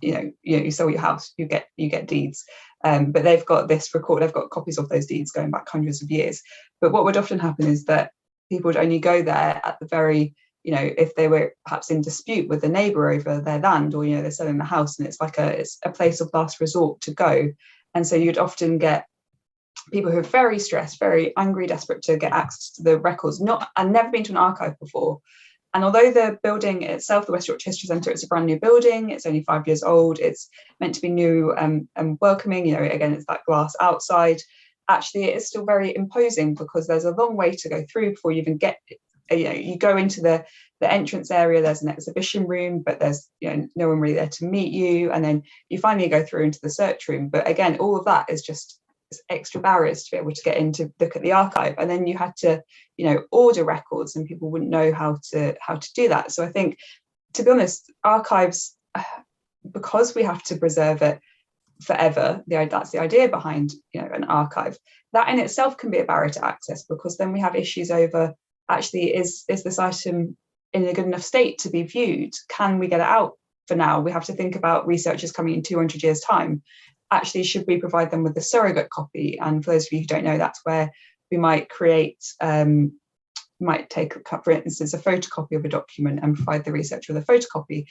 you sell your house, you get deeds, but they've got this record, they've got copies of those deeds going back hundreds of years. But what would often happen is that people would only go there at the very, if they were perhaps in dispute with the neighbour over their land, or they're selling the house, and it's a place of last resort to go. And so you'd often get people who are very stressed, very angry, desperate to get access to the records, and never been to an archive before. And although the building itself, the West Yorkshire History Centre, it's a brand new building, it's only 5 years old, it's meant to be new and welcoming, again, it's that glass outside. Actually, it is still very imposing because there's a long way to go through before you even get, you go into the entrance area, there's an exhibition room, but there's no one really there to meet you. And then you finally go through into the search room. But again, all of that is just extra barriers to be able to get in to look at the archive. And then you had to order records, and people wouldn't know how to do that. So I think, to be honest, archives, because we have to preserve it forever, that's the idea behind an archive, that in itself can be a barrier to access, because then we have issues over, actually, is this item in a good enough state to be viewed? Can we get it out for now? We have to think about researchers coming in 200 years time. Actually, should we provide them with a surrogate copy? And for those of you who don't know, that's where we might create, might take, for instance, a photocopy of a document and provide the researcher with a photocopy.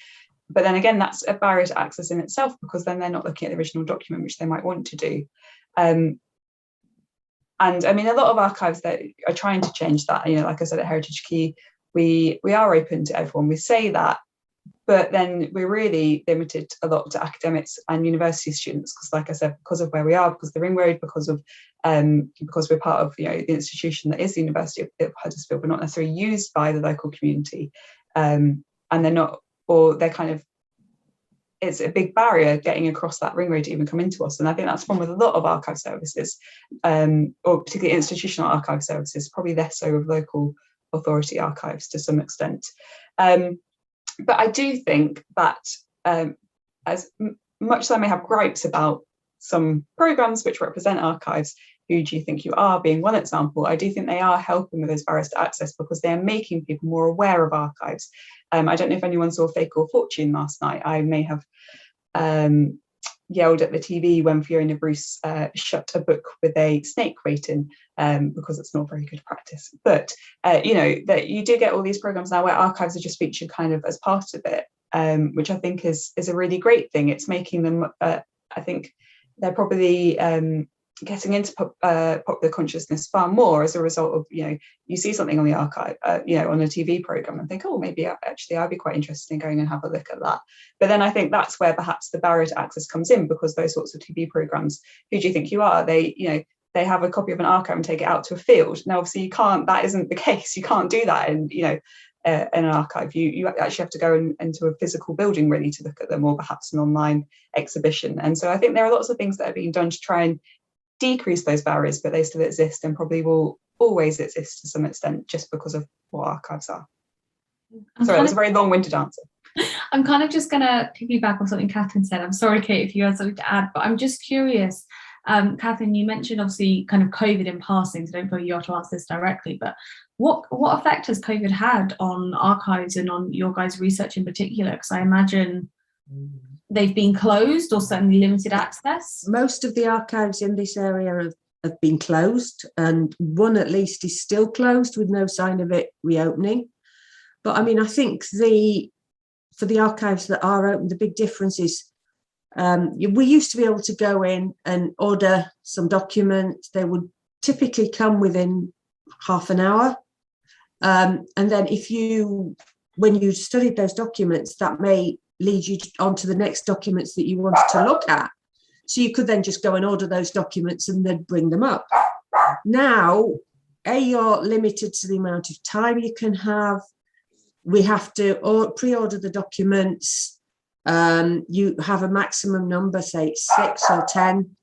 But then again, that's a barrier to access in itself, because then they're not looking at the original document, which they might want to do. And I mean, a lot of archives that are trying to change that, like I said, at Heritage Key, we are open to everyone. We say that, but then we're really limited a lot to academics and university students, because, like I said, because of where we are, because of the ring road, because we're part of the institution that is the University of Huddersfield, we're not necessarily used by the local community, and they're not, or they're kind of, it's a big barrier getting across that ring road to even come into us. And I think that's one with a lot of archive services, or particularly institutional archive services, probably less so with local authority archives to some extent. But I do think that as much as I may have gripes about some programmes which represent archives, Who Do You Think You Are being one example, I do think they are helping with those barriers to access because they're making people more aware of archives. I don't know if anyone saw Fake or Fortune last night. I may have yelled at the TV when Fiona Bruce shut a book with a snake rating because it's not very good practice. But you know, that you do get all these programs now where archives are just featured kind of as part of it, which I think is a really great thing. It's making them, I think they're probably getting into popular consciousness far more as a result of, you know, you see something on the archive, you know, on a TV program and think, oh, maybe actually I'd be quite interested in going and have a look at that. But then I think that's where perhaps the barrier to access comes in, because those sorts of TV programs, Who Do You Think You Are? They, you know, they have a copy of an archive and take it out to a field. Now, obviously, you can't. That isn't the case. You can't do that, and you know. In an archive, you actually have to go into a physical building really to look at them, or perhaps an online exhibition. And so I think there are lots of things that are being done to try and decrease those barriers, but they still exist and probably will always exist to some extent just because of what archives are. Sorry, that was a very long-winded answer. I'm kind of just going to piggyback on something Catherine said. I'm sorry, Kate, if you had something to add, but I'm just curious. Catherine, you mentioned obviously kind of COVID in passing, so don't feel you have to answer this directly, but what effect has COVID had on archives and on your guys' research in particular? Because I imagine they've been closed or certainly limited access. Most of the archives in this area have been closed, and one at least is still closed with no sign of it reopening. But I mean, I think for the archives that are open, the big difference is we used to be able to go in and order some documents. They would typically come within half an hour. And then when you studied those documents, that may lead you on to the next documents that you wanted to look at. So you could then just go and order those documents and then bring them up. Now, you're limited to the amount of time you can have. We have to pre-order the documents. You have a maximum number, say 6 or 10,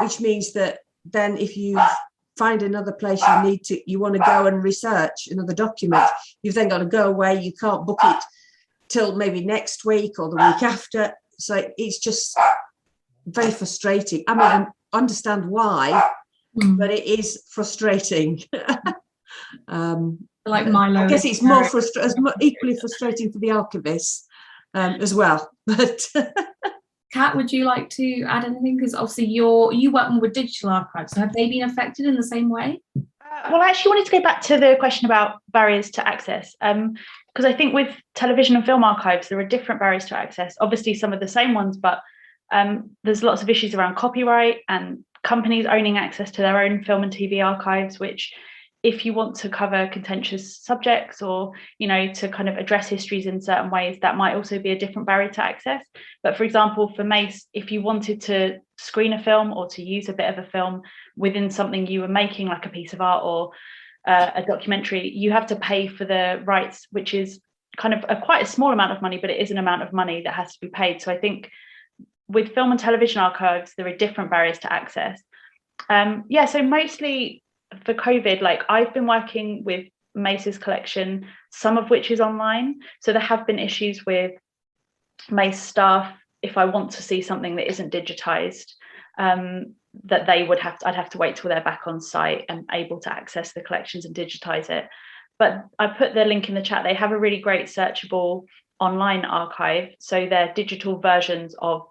which means that then if you find another place you want to go and research another document, you've then got to go away. You can't book it till maybe next week or the week after. So it's just very frustrating. I mean, I understand why, but it is frustrating. Like Milo. I guess it's more equally frustrating for the archivists as well. But Kat, would you like to add anything? Because obviously you work more with digital archives, so have they been affected in the same way? Well, I actually wanted to go back to the question about barriers to access, because I think with television and film archives, there are different barriers to access. Obviously, some of the same ones, but there's lots of issues around copyright and companies owning access to their own film and TV archives, which, if you want to cover contentious subjects or, you know, to kind of address histories in certain ways, that might also be a different barrier to access. But for example, for Mace, if you wanted to screen a film or to use a bit of a film within something you were making, like a piece of art or a documentary, you have to pay for the rights, which is kind of quite a small amount of money, but it is an amount of money that has to be paid. So I think with film and television archives, there are different barriers to access. So mostly for COVID, like I've been working with Mace's collection, some of which is online. So there have been issues with Mace staff, if I want to see something that isn't digitized, that I'd have to wait till they're back on site and able to access the collections and digitize it. But I put the link in the chat. They have a really great searchable online archive. So they're digital versions of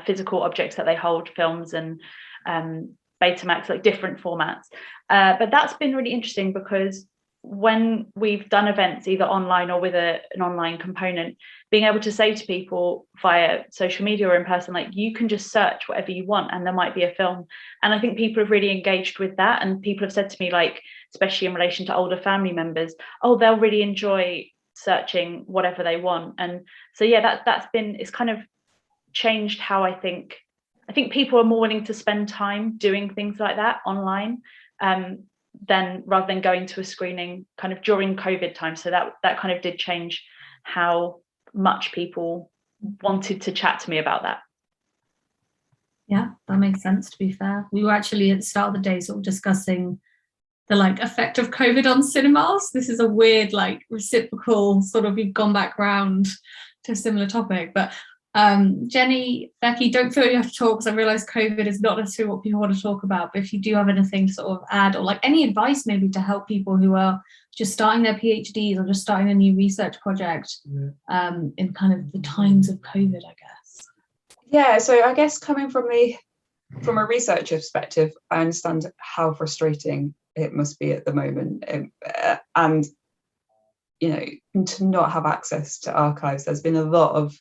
physical objects that they hold, films and Betamax, like different formats. But that's been really interesting because when we've done events either online or with an online component, being able to say to people via social media or in person, like, you can just search whatever you want and there might be a film. And I think people have really engaged with that, and people have said to me, like, especially in relation to older family members, oh, they'll really enjoy searching whatever they want. And so it's kind of changed how I think people are more willing to spend time doing things like that online rather than going to a screening kind of during COVID time. So that kind of did change how much people wanted to chat to me about that. Yeah, that makes sense, to be fair. We were actually at the start of the day sort of discussing the like effect of COVID on cinemas. This is a weird like reciprocal sort of, you've gone back round to a similar topic. But Jenny, Becky, don't feel you have to talk, because I realise COVID is not necessarily what people want to talk about, but if you do have anything to sort of add, or like any advice maybe to help people who are just starting their PhDs or just starting a new research project in kind of the times of COVID, I guess. Yeah, so I guess coming from a researcher perspective, I understand how frustrating it must be at the moment, and you know, to not have access to archives. There's been a lot of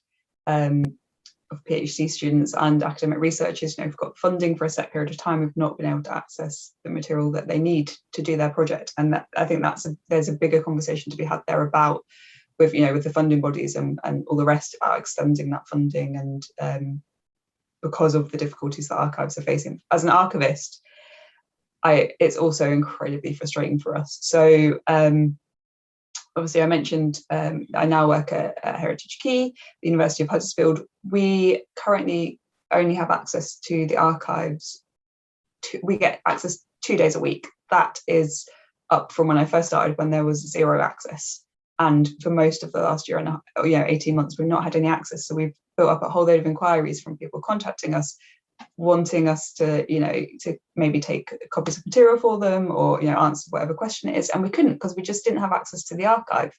PhD students and academic researchers, you know, who've got funding for a set period of time, have not been able to access the material that they need to do their project. And that, I think there's a bigger conversation to be had there about, with the funding bodies and all the rest, about extending that funding, and because of the difficulties that archives are facing. As an archivist, it's also incredibly frustrating for us. So obviously I mentioned I now work at Heritage Key, the University of Huddersfield. We currently only have access to the archives. We get access 2 days a week. That is up from when I first started, when there was zero access. And for most of the last year and 18 months, we've not had any access. So we've built up a whole load of inquiries from people contacting us, wanting us to maybe take copies of material for them, or answer whatever question it is, and we couldn't, because we just didn't have access to the archive.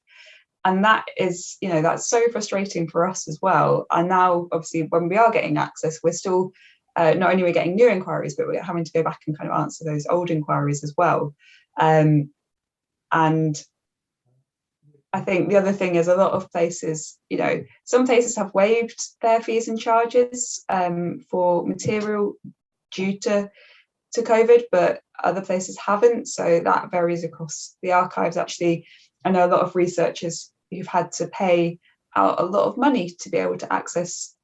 And that is, that's so frustrating for us as well. And now obviously when we are getting access, we're still not only are we getting new inquiries, but we're having to go back and kind of answer those old inquiries as well. And I think the other thing is, a lot of places, some places have waived their fees and charges for material due to COVID, but other places haven't. So that varies across the archives. Actually, I know a lot of researchers who've had to pay out a lot of money to be able to access,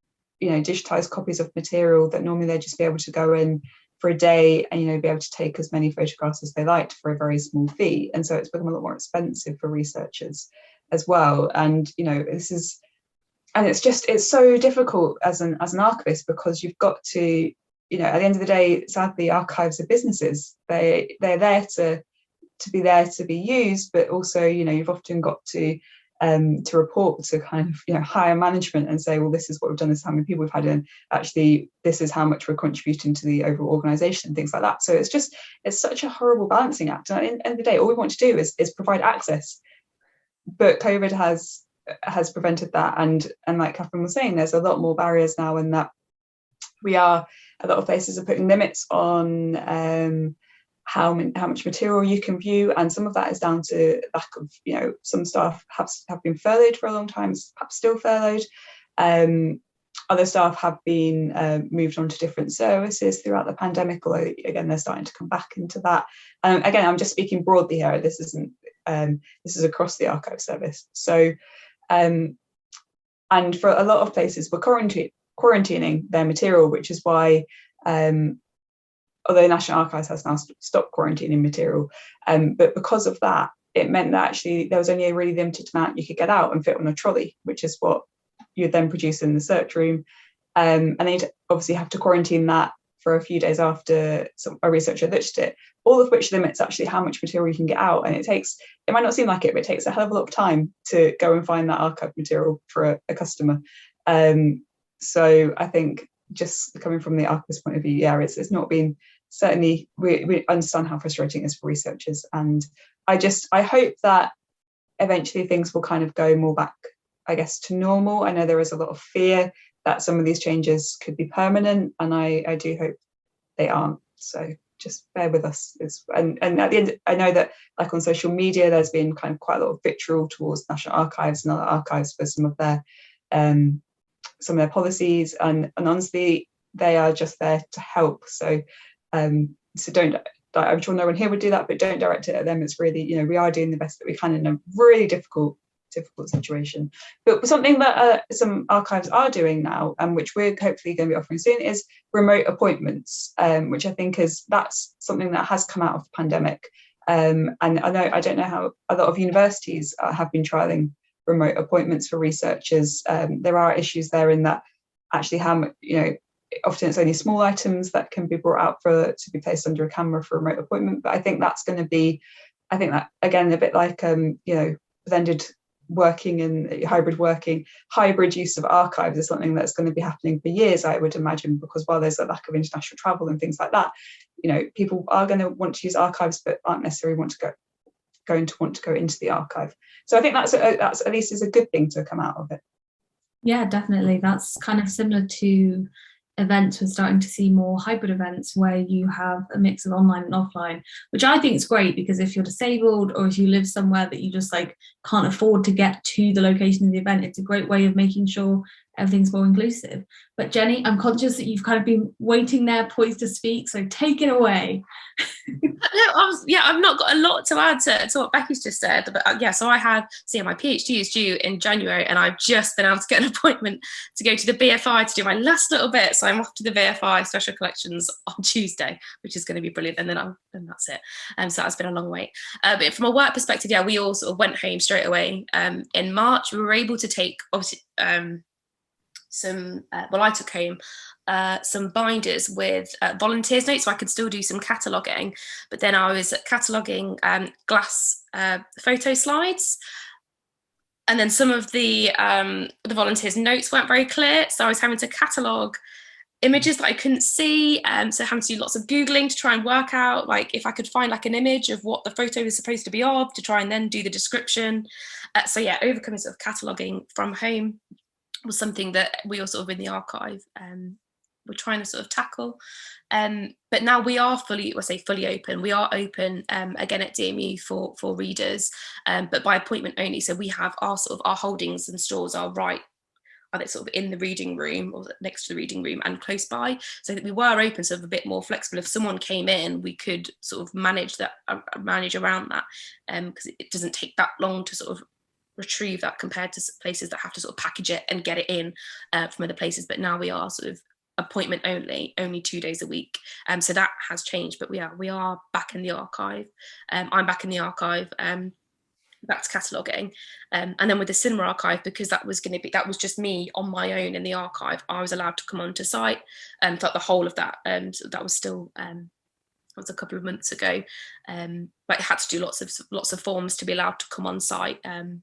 digitized copies of material that normally they'd just be able to go in for a day and, be able to take as many photographs as they liked for a very small fee. And so it's become a lot more expensive for researchers as well. And, it's so difficult as an archivist, because you've got to, at the end of the day, sadly, archives are businesses. They're there to be used, but also, you've often got to report to kind of, higher management and say, well, this is what we've done, this is how many people we've had in, actually, this is how much we're contributing to the overall organisation, and things like that. So it's such a horrible balancing act. And at the end of the day, all we want to do is provide access. But COVID has prevented that. And like Catherine was saying, there's a lot more barriers now, in that a lot of places are putting limits on how much material you can view, and some of that is down to lack of, some staff have been furloughed for a long time, perhaps still furloughed. Other staff have been moved on to different services throughout the pandemic, although again they're starting to come back into that. Again, I'm just speaking broadly here. This is across the archive service. So, and for a lot of places, we're quarantining their material, which is why, although National Archives has now stopped quarantining material, but because of that, it meant that actually there was only a really limited amount you could get out and fit on a trolley, which is what you'd then produce in the search room. And then you'd obviously have to quarantine that for a few days after a researcher looked at it, all of which limits actually how much material you can get out. And it might not seem like it, but it takes a hell of a lot of time to go and find that archive material for a customer. So I think, just coming from the archivist point of view, it's not been, certainly we understand how frustrating it is for researchers. And I hope that eventually things will kind of go more back, I guess, to normal. I know there is a lot of fear that some of these changes could be permanent, and I do hope they aren't. So just bear with us. And at the end, I know that, like, on social media, there's been kind of quite a lot of vitriol towards National Archives and other archives for some of their policies, and honestly, they are just there to help. So don't, I'm sure no one here would do that, but don't direct it at them. It's really, we are doing the best that we can in a really difficult situation. But something that some archives are doing now, and which we're hopefully going to be offering soon, is remote appointments, which I think that's something that has come out of the pandemic. And I don't know how a lot of universities have been trialing remote appointments for researchers. There are issues there in that, actually, how much, often it's only small items that can be brought out to be placed under a camera for remote appointment. But I think that's going to be, I think that again, a bit like blended working and hybrid working, hybrid use of archives is something that's going to be happening for years, I would imagine, because while there's a lack of international travel and things like that, people are going to want to use archives but aren't necessarily going to want to go into the archive. So I think that's at least is a good thing to come out of it. Yeah, definitely. That's kind of similar to events. We're starting to see more hybrid events where you have a mix of online and offline, which I think is great, because if you're disabled or if you live somewhere that you just like can't afford to get to the location of the event, it's a great way of making sure everything's more inclusive. But Jenny, I'm conscious that you've kind of been waiting there poised to speak, so take it away. I've not got a lot to add to what Becky's just said, but so my PhD is due in January, and I've just been able to get an appointment to go to the BFI to do my last little bit, so I'm off to the BFI Special Collections on Tuesday, which is going to be brilliant, and then that's it. So that's been a long wait, but from a work perspective, we all sort of went home straight away. In March we were able to take, obviously, I took home some binders with volunteers' notes, so I could still do some cataloguing. But then I was cataloguing glass photo slides, and then some of the volunteers' notes weren't very clear, so I was having to catalogue images that I couldn't see, so having to do lots of Googling to try and work out if I could find an image of what the photo was supposed to be of, to try and then do the description. Overcoming sort of cataloguing from home was something that we all sort of in the archive we're trying to sort of tackle. But now we are fully open. We are open again at DMU for readers, but by appointment only. So we have our holdings and stores are they sort of in the reading room or next to the reading room and close by, so that we were open, sort of a bit more flexible. If someone came in, we could sort of manage around that, because it doesn't take that long to sort of retrieve that compared to places that have to sort of package it and get it in from other places. But now we are sort of appointment only 2 days a week, so that has changed. But we are back in the archive. I'm back in the archive, back to cataloguing, and then with the cinema archive, because that was just me on my own in the archive, I was allowed to come onto site throughout the whole of that. So that was still was a couple of months ago, but I had to do lots of forms to be allowed to come on site, to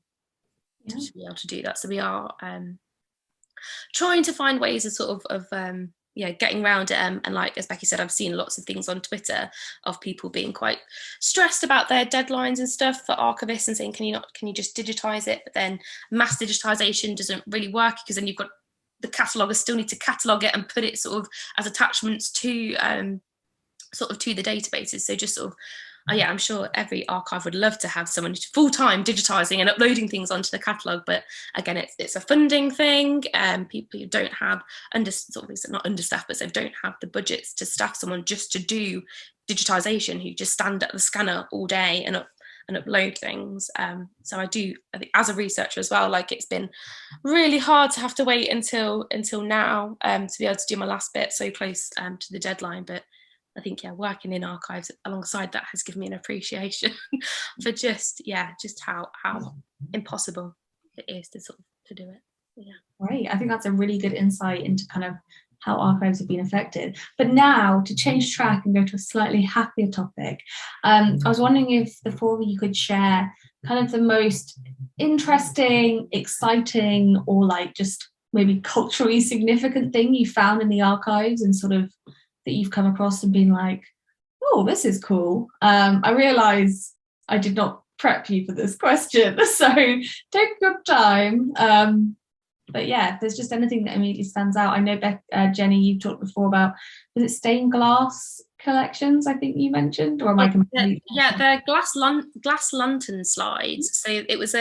be able to do that. So we are trying to find ways of sort of getting around it, and as Becky said, I've seen lots of things on Twitter of people being quite stressed about their deadlines and stuff for archivists, and saying, can you just digitize it? But then mass digitization doesn't really work, because then you've got the cataloguers still need to catalogue it and put it sort of as attachments to to the databases. So just sort of I'm sure every archive would love to have someone full-time digitising and uploading things onto the catalogue, but again, it's a funding thing. People who don't have not understaffed, but they don't have the budgets to staff someone just to do digitisation, who just stand at the scanner all day and upload things. So I think as a researcher as well, it's been really hard to have to wait until now to be able to do my last bit so close to the deadline. But I think working in archives alongside that has given me an appreciation for just how impossible it is to do it. Right, I think that's a really good insight into kind of how archives have been affected. But now, to change track and go to a slightly happier topic, I was wondering if the four of you could share kind of the most interesting, exciting, or just maybe culturally significant thing you found in the archives, and sort of that you've come across and been like, oh, this is cool. I realise I did not prep you for this question, so take your time. But if there's just anything that immediately stands out. I know, Jenny, you've talked before about, was it stained glass collections, I think you mentioned, or am I completely... the glass lantern slides. So it's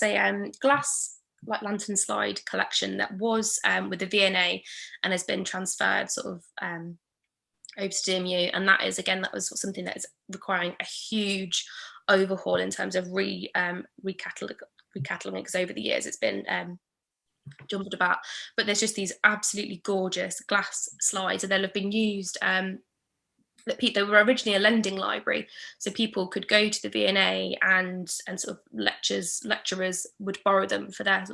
a glass lantern slide collection that was with the V&A and has been transferred sort of over to DMU, and that was something that is requiring a huge overhaul in terms of recataloguing, because over the years it's been jumbled about. But there's just these absolutely gorgeous glass slides, and they'll have been used they were originally a lending library, so people could go to the V&A and sort of lecturers would borrow them for their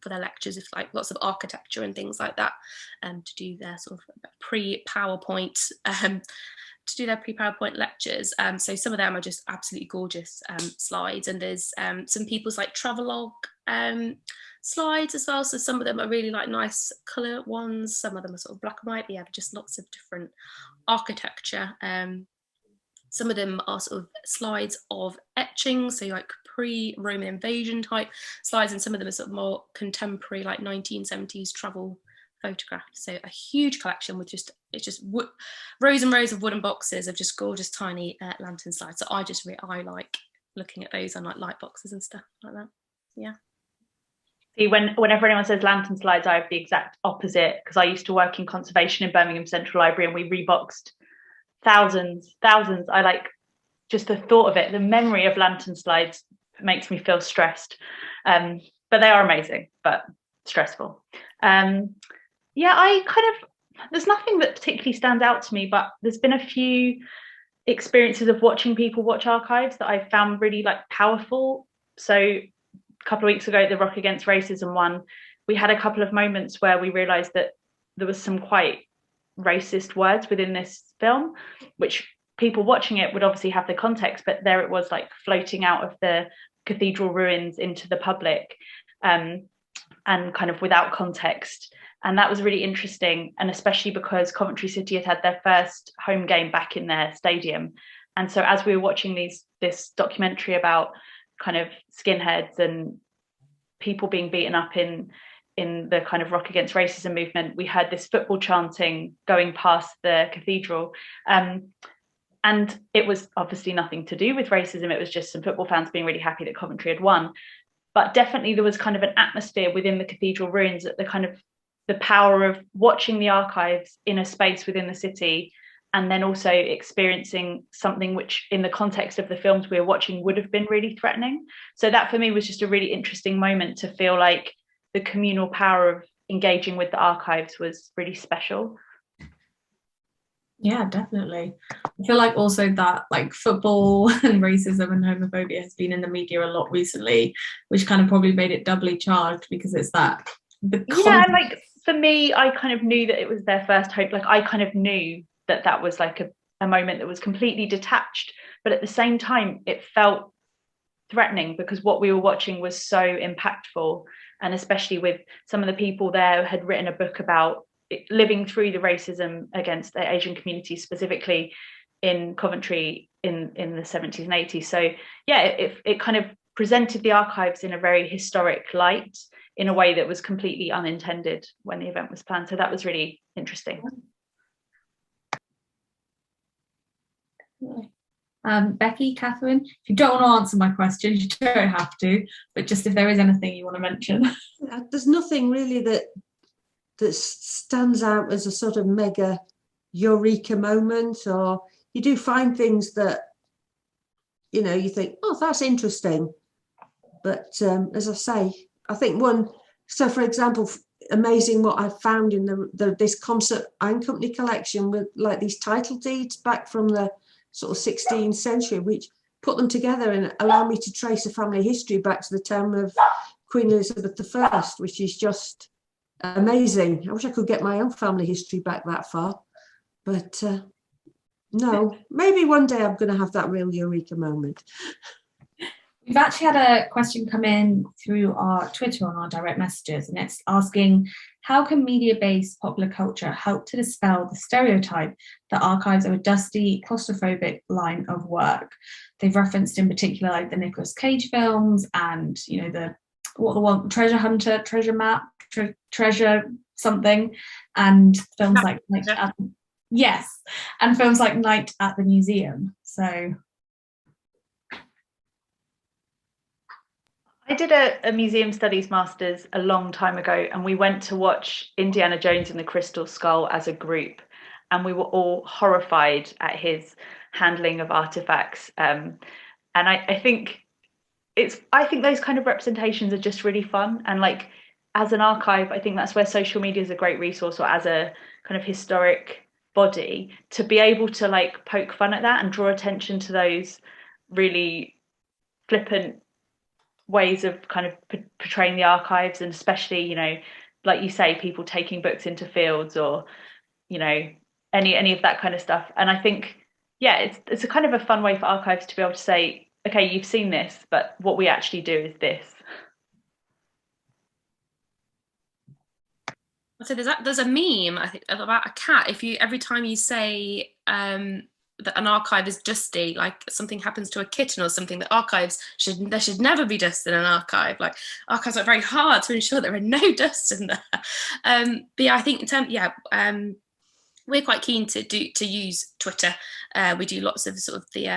lectures, if like lots of architecture and things like that, to do their sort of pre-PowerPoint lectures. So some of them are just absolutely gorgeous slides, and there's some people's like travelogue slides as well. So some of them are really like nice colour ones, some of them are sort of black and white, but yeah, just lots of different architecture. Some of them are sort of slides of etching, so like pre-Roman invasion type slides, and some of them are sort of more contemporary, like 1970s travel photographs. So a huge collection with rows and rows of wooden boxes of just gorgeous tiny lantern slides. So I like looking at those on like light boxes and stuff like that. Yeah. See, whenever anyone says lantern slides, I have the exact opposite, because I used to work in conservation in Birmingham Central Library, and we reboxed thousands. I like just the thought of it. The memory of lantern slides makes me feel stressed, but they are amazing, but stressful. There's nothing that particularly stands out to me, but there's been a few experiences of watching people watch archives that I found really like powerful. So a couple of weeks ago at the Rock Against Racism one, we had a couple of moments where we realized that there was some quite racist words within this film, which people watching it would obviously have the context, but there it was like floating out of the cathedral ruins into the public, and kind of without context. And that was really interesting, and especially because Coventry City had their first home game back in their stadium. And so as we were watching this documentary about kind of skinheads and people being beaten up in the kind of Rock Against Racism movement, we heard this football chanting going past the cathedral. And it was obviously nothing to do with racism. It was just some football fans being really happy that Coventry had won. But definitely there was kind of an atmosphere within the cathedral ruins, that the power of watching the archives in a space within the city, and then also experiencing something which in the context of the films we were watching would have been really threatening. So that for me was just a really interesting moment to feel like the communal power of engaging with the archives was really special. Yeah, definitely. I feel like also that like football and racism and homophobia has been in the media a lot recently, which kind of probably made it doubly charged, because it's that yeah, and like for me, I kind of knew that it was their first hope. Like I kind of knew that was like a moment that was completely detached, but at the same time it felt threatening, because what we were watching was so impactful, and especially with some of the people there who had written a book about living through the racism against the Asian community, specifically in Coventry in the 70s and 80s. So yeah, it kind of presented the archives in a very historic light, in a way that was completely unintended when the event was planned. So that was really interesting. Becky, Catherine, if you don't want to answer my question, you don't have to, but just if there is anything you want to mention. There's nothing really that stands out as a sort of mega eureka moment, or you do find things that, you know, you think, oh, that's interesting. But as I say, I think so for example, amazing what I found in this Concert Iron Company collection with like these title deeds back from the sort of 16th century, which put them together and allow me to trace a family history back to the time of Queen Elizabeth I, which is just amazing. I wish I could get my own family history back that far, but no, maybe one day I'm going to have that real eureka moment. We've actually had a question come in through our Twitter on our direct messages, and it's asking, how can media-based popular culture help to dispel the stereotype that archives are a dusty, claustrophobic line of work? They've referenced in particular like the Nicolas Cage films, and you know the Treasure Hunter, Treasure Map, Treasure something, and films like Night at the Museum. So I did a museum studies masters a long time ago, and we went to watch Indiana Jones and the Crystal Skull as a group, and we were all horrified at his handling of artifacts. And I think those kind of representations are just really fun. And like as an archive, I think that's where social media is a great resource, or as a kind of historic body to be able to like poke fun at that and draw attention to those really flippant ways of kind of portraying the archives, and especially, you know, like you say, people taking books into fields, or, you know, any of that kind of stuff. And I think, yeah, it's a kind of a fun way for archives to be able to say, okay, you've seen this, but what we actually do is this. So there's a meme, I think, about a cat. If you every time you say that an archive is dusty, like something happens to a kitten or something, that there should never be dust in an archive. Like, archives are very hard to ensure there are no dust in there. But yeah, I think in terms, we're quite keen to use Twitter. We do lots of sort of the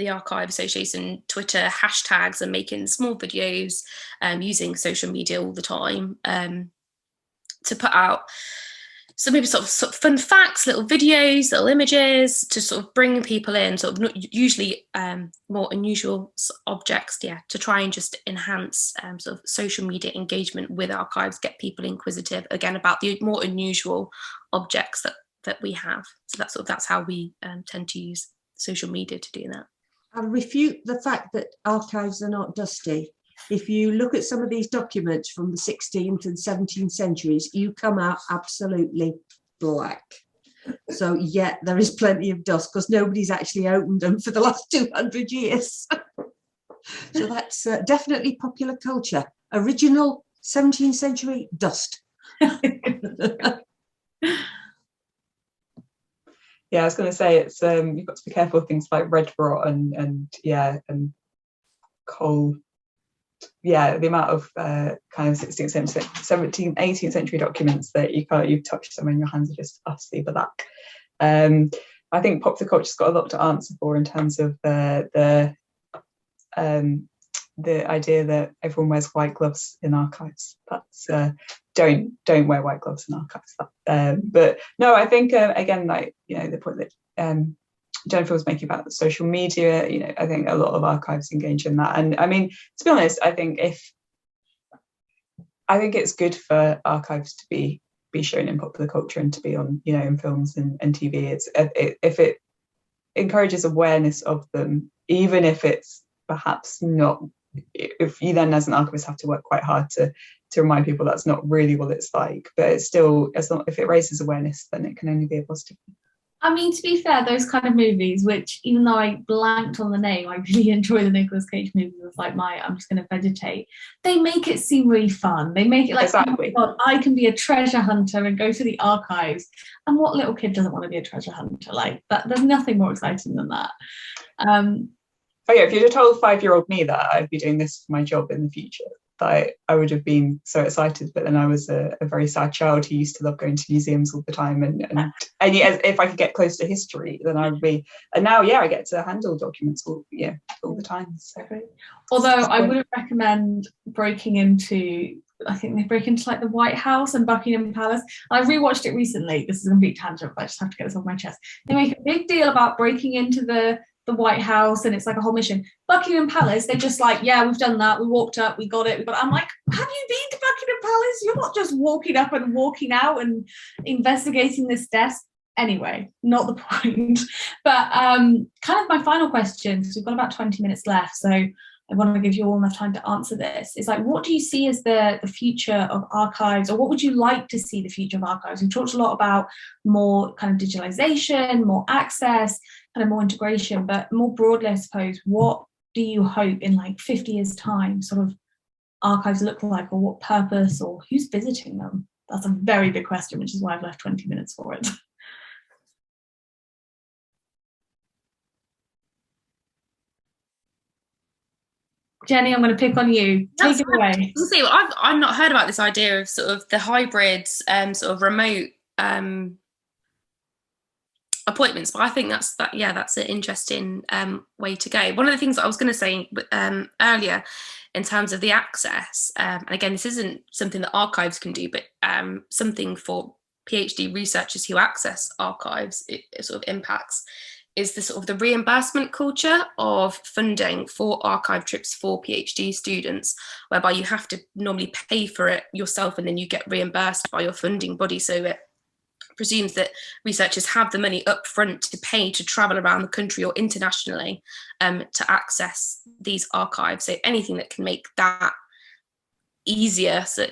Archive Association Twitter hashtags and making small videos, using social media all the time to put out so maybe sort of fun facts, little videos, little images to sort of bring people in, sort of not usually more unusual objects, to try and just enhance sort of social media engagement with archives, get people inquisitive again about the more unusual objects that we have. So that's how we tend to use social media to do that. I refute the fact that archives are not dusty. If you look at some of these documents from the 16th and 17th centuries, you come out absolutely black. So yeah, there is plenty of dust because nobody's actually opened them for the last 200 years. So that's definitely popular culture. Original 17th century dust. Yeah, I was going to say, it's you've got to be careful of things like red rot and coal. Yeah, the amount of kind of 16th century, 17th, 18th century documents that you've touched them and your hands are just utterly black. I think popular culture's got a lot to answer for in terms of the idea that everyone wears white gloves in archives. That's don't wear white gloves in archives. But no, I think again, like, you know, the point that Jennifer was making about social media, you know, I think a lot of archives engage in that. And I mean, to be honest, I think it's good for archives to be shown in popular culture and to be on, you know, in films and TV. If it encourages awareness of them, even if it's perhaps not, if you then as an archivist have to work quite hard to remind people that's not really what it's like, but it's still, as long if it raises awareness, then it can only be a positive. I mean, to be fair, those kind of movies, which even though I blanked on the name, I really enjoy the Nicolas Cage movies. It's like I'm just going to vegetate. They make it seem really fun. They make it like, exactly. Oh my God, I can be a treasure hunter and go to the archives. And what little kid doesn't want to be a treasure hunter? Like that, there's nothing more exciting than that. Oh yeah, if you'd have told 5-year-old me that I'd be doing this for my job in the future, I would have been so excited. But then I was a very sad child who used to love going to museums all the time, and if I could get close to history, then I would be. And now, I get to handle documents all the time. So. Although I wouldn't recommend breaking into. I think they break into like the White House and Buckingham Palace. I rewatched it recently. This is a complete tangent, but I just have to get this off my chest. They make a big deal about breaking into the White House, and it's like a whole mission. Buckingham Palace, they're just like, yeah, we've done that, we walked up, we got it. I'm like, have you been to Buckingham Palace? You're not just walking up and walking out and investigating this desk. Anyway, not the point. But kind of my final question, because we've got about 20 minutes left, so I want to give you all enough time to answer this. Is like, what do you see as the future of archives, or what would you like to see the future of archives? We've talked a lot about more kind of digitalization, more access, kind of more integration, but more broadly, I suppose, what do you hope in like 50 years' time sort of archives look like, or what purpose, or who's visiting them? That's a very big question, which is why I've left 20 minutes for it. Jenny, I'm going to pick on you. Take it away. See, I've not heard about this idea of sort of the hybrid sort of remote appointments, but I think that's an interesting way to go. One of the things that I was going to say earlier in terms of the access, and again, this isn't something that archives can do, but something for PhD researchers who access archives, it sort of impacts, is the sort of the reimbursement culture of funding for archive trips for PhD students, whereby you have to normally pay for it yourself and then you get reimbursed by your funding body. So it presumes that researchers have the money up front to pay to travel around the country or internationally to access these archives. So anything that can make that easier. So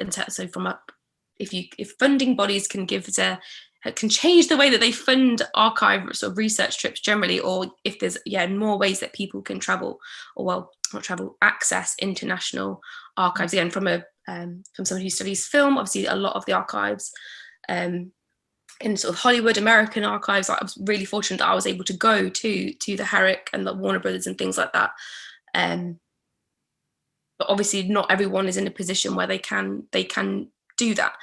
from up, if funding bodies can can change the way that they fund archive sort of research trips generally, or if there's more ways that people can travel, or access international archives. Again, from someone who studies film, obviously a lot of the archives in sort of Hollywood, American archives, I was really fortunate that I was able to go to the Herrick and the Warner Brothers and things like that. But obviously not everyone is in a position where they can do that.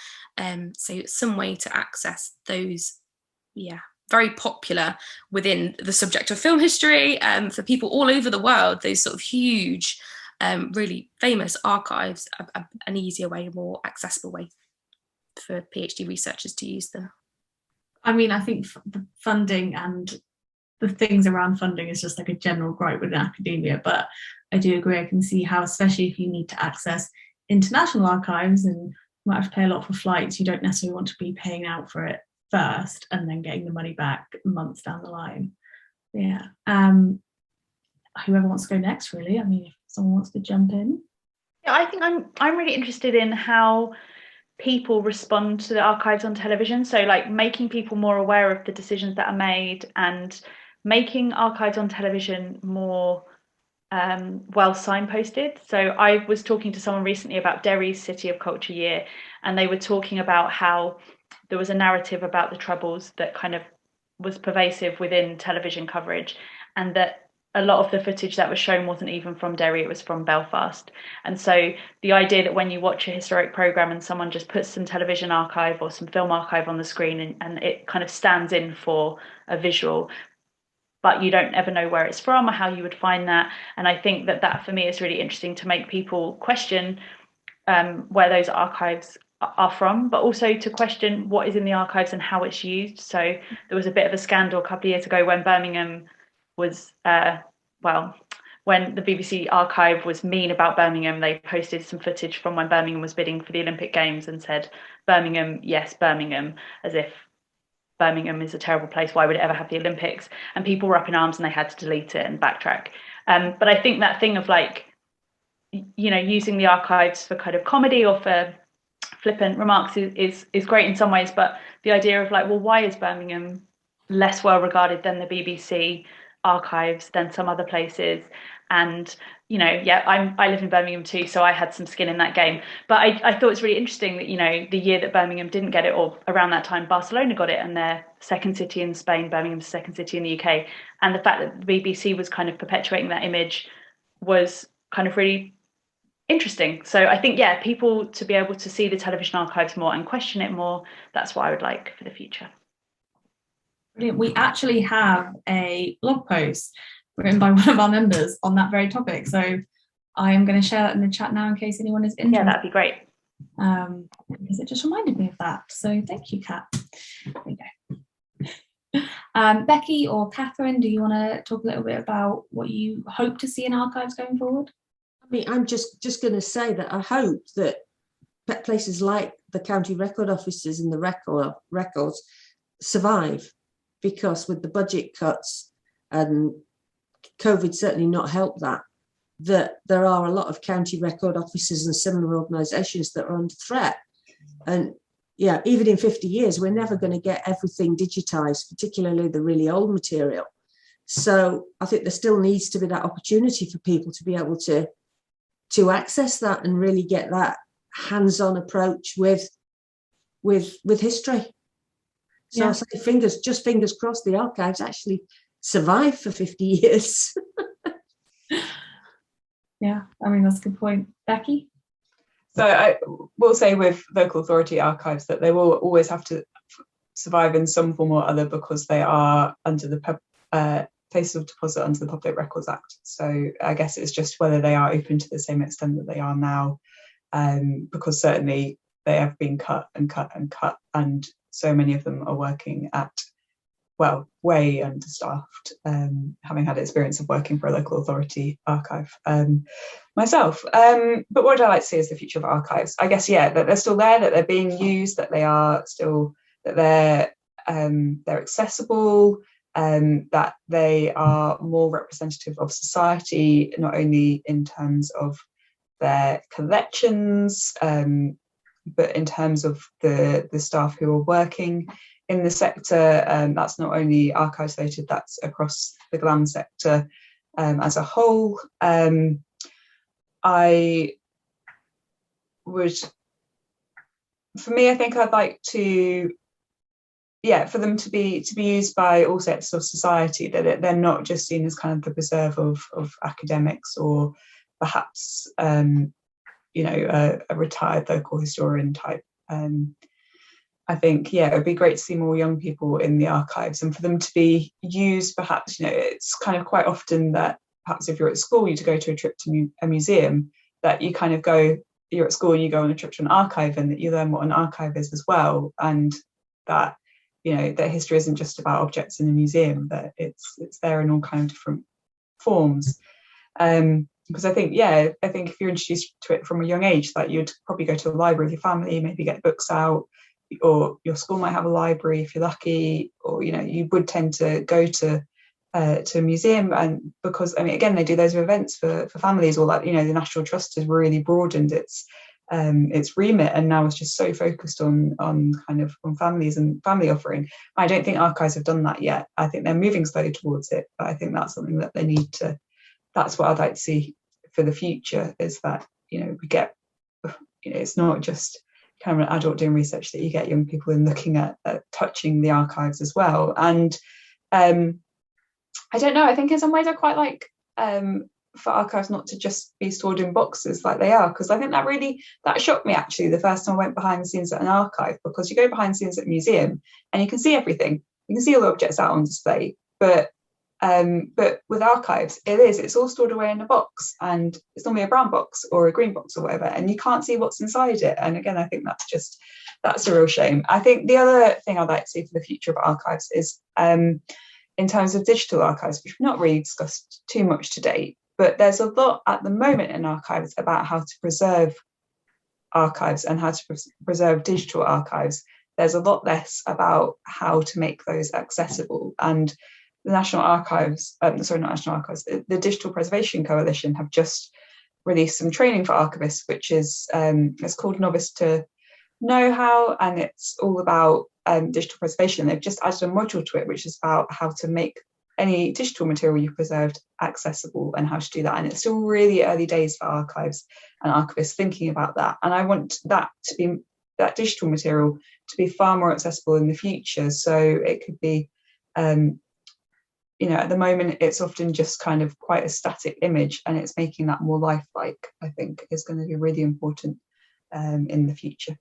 So it's some way to access those, very popular within the subject of film history, for people all over the world, those sort of huge, really famous archives, an easier way, a more accessible way for PhD researchers to use them. I mean, I think the funding and the things around funding is just like a general gripe within academia, but I do agree. I can see how, especially if you need to access international archives and you might have to pay a lot for flights, you don't necessarily want to be paying out for it first and then getting the money back months down the line. Yeah. Whoever wants to go next, really. I mean, if someone wants to jump in. Yeah, I think I'm really interested in how people respond to the archives on television. So like making people more aware of the decisions that are made and making archives on television more well signposted. So I was talking to someone recently about Derry's City of Culture Year, and they were talking about how there was a narrative about the Troubles that kind of was pervasive within television coverage, and that a lot of the footage that was shown wasn't even from Derry, it was from Belfast. And so the idea that when you watch a historic programme and someone just puts some television archive or some film archive on the screen and it kind of stands in for a visual, but you don't ever know where it's from or how you would find that. And I think that for me is really interesting to make people question where those archives are from, but also to question what is in the archives and how it's used. So there was a bit of a scandal a couple of years ago when Birmingham was, when the BBC archive was mean about Birmingham. They posted some footage from when Birmingham was bidding for the Olympic Games and said, Birmingham, yes, Birmingham, as if Birmingham is a terrible place, why would it ever have the Olympics? And people were up in arms and they had to delete it and backtrack. But I think that thing of like, using the archives for kind of comedy or for flippant remarks is great in some ways, but the idea of like, well, why is Birmingham less well regarded than the BBC archives than some other places? And I live in Birmingham too, so I had some skin in that game. But I thought it's really interesting that the year that Birmingham didn't get it, or around that time Barcelona got it, and their second city in Spain, Birmingham's second city in the UK, and the fact that the BBC was kind of perpetuating that image was kind of really interesting. So I think people to be able to see the television archives more and question it more, that's what I would like for the future. Brilliant. We actually have a blog post written by one of our members on that very topic, so I am going to share that in the chat now in case anyone is interested. That'd be great, because it just reminded me of that, so thank you, Kat. There we go. Becky or Catherine, do you want to talk a little bit about what you hope to see in archives going forward? I mean, I'm just going to say that I hope that places like the county record offices and the records survive, because with the budget cuts and COVID certainly not helped that there are a lot of county record offices and similar organisations that are under threat. And even in 50 years, we're never going to get everything digitised, particularly the really old material. So I think there still needs to be that opportunity for people to be able to access that and really get that hands-on approach with history. So I say fingers crossed the archives actually survive for 50 years. Yeah, I mean, that's a good point. Becky? So I will say with local authority archives that they will always have to survive in some form or other, because they are under the places of deposit under the Public Records Act. So I guess it's just whether they are open to the same extent that they are now, because certainly they have been cut, and so many of them are working at, way understaffed, having had experience of working for a local authority archive myself. But what would I like to see as the future of archives? I guess, that they're still there, that they're being used, that they are still, that they're they're accessible, that they are more representative of society, not only in terms of their collections, but in terms of the staff who are working in the sector. That's not only archives related, that's across the GLAM sector as a whole. I would, for me, I think I'd like to, for them to be used by all sectors of society, that they're not just seen as kind of the preserve of academics, or perhaps a retired local historian type. I think, it would be great to see more young people in the archives, and for them to be used, perhaps, it's kind of quite often that perhaps if you're at school, you to go to a trip to a museum, that you kind of go, you're at school, you go on a trip to an archive, and that you learn what an archive is as well, and that, that history isn't just about objects in a museum, that it's there in all kind of different forms. Because I think if you're introduced to it from a young age, that you'd probably go to a library with your family, maybe get books out, or your school might have a library if you're lucky, or you would tend to go to a museum. And because again, they do those events for families, or like the National Trust has really broadened its remit, and now it's just so focused on families and family offering. I don't think archives have done that yet. I think they're moving slowly towards it, but I think that's something that they need to. That's what I'd like to see for the future, is that we get it's not just kind of an adult doing research, that you get young people in looking at touching the archives as well. And I don't know, I think in some ways I quite like for archives not to just be stored in boxes like they are, because I think that shocked me actually the first time I went behind the scenes at an archive, because you go behind the scenes at a museum and you can see everything, you can see all the objects out on display, but with archives, it's all stored away in a box, and it's normally a brown box or a green box or whatever, and you can't see what's inside it. And again, I think that's a real shame. I think the other thing I'd like to see for the future of archives is in terms of digital archives, which we've not really discussed too much today, but there's a lot at the moment in archives about how to preserve archives and how to preserve digital archives. There's a lot less about how to make those accessible. And the National Archives, the Digital Preservation Coalition have just released some training for archivists, which is it's called Novice to Know-How, and it's all about digital preservation. They've just added a module to it, which is about how to make any digital material you've preserved accessible and how to do that. And it's still really early days for archives and archivists thinking about that. And I want that digital material to be far more accessible in the future. So it could be at the moment, it's often just kind of quite a static image, and it's making that more lifelike, I think, is going to be really important in the future.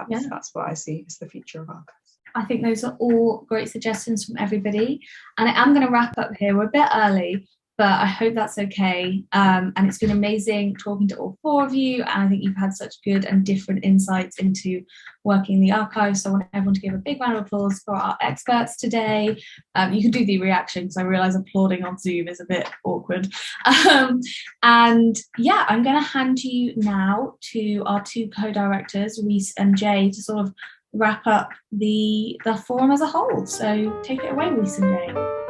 That's what I see as the future of archives. I think those are all great suggestions from everybody. And I am going to wrap up here. We're a bit early, but I hope that's okay. And it's been amazing talking to all four of you. And I think you've had such good and different insights into working in the archives. So I want everyone to give a big round of applause for our experts today. You can do the reaction, because I realise applauding on Zoom is a bit awkward. I'm going to hand you now to our two co-directors, Rhys and Jay, to sort of wrap up the forum as a whole. So take it away, Rhys and Jay.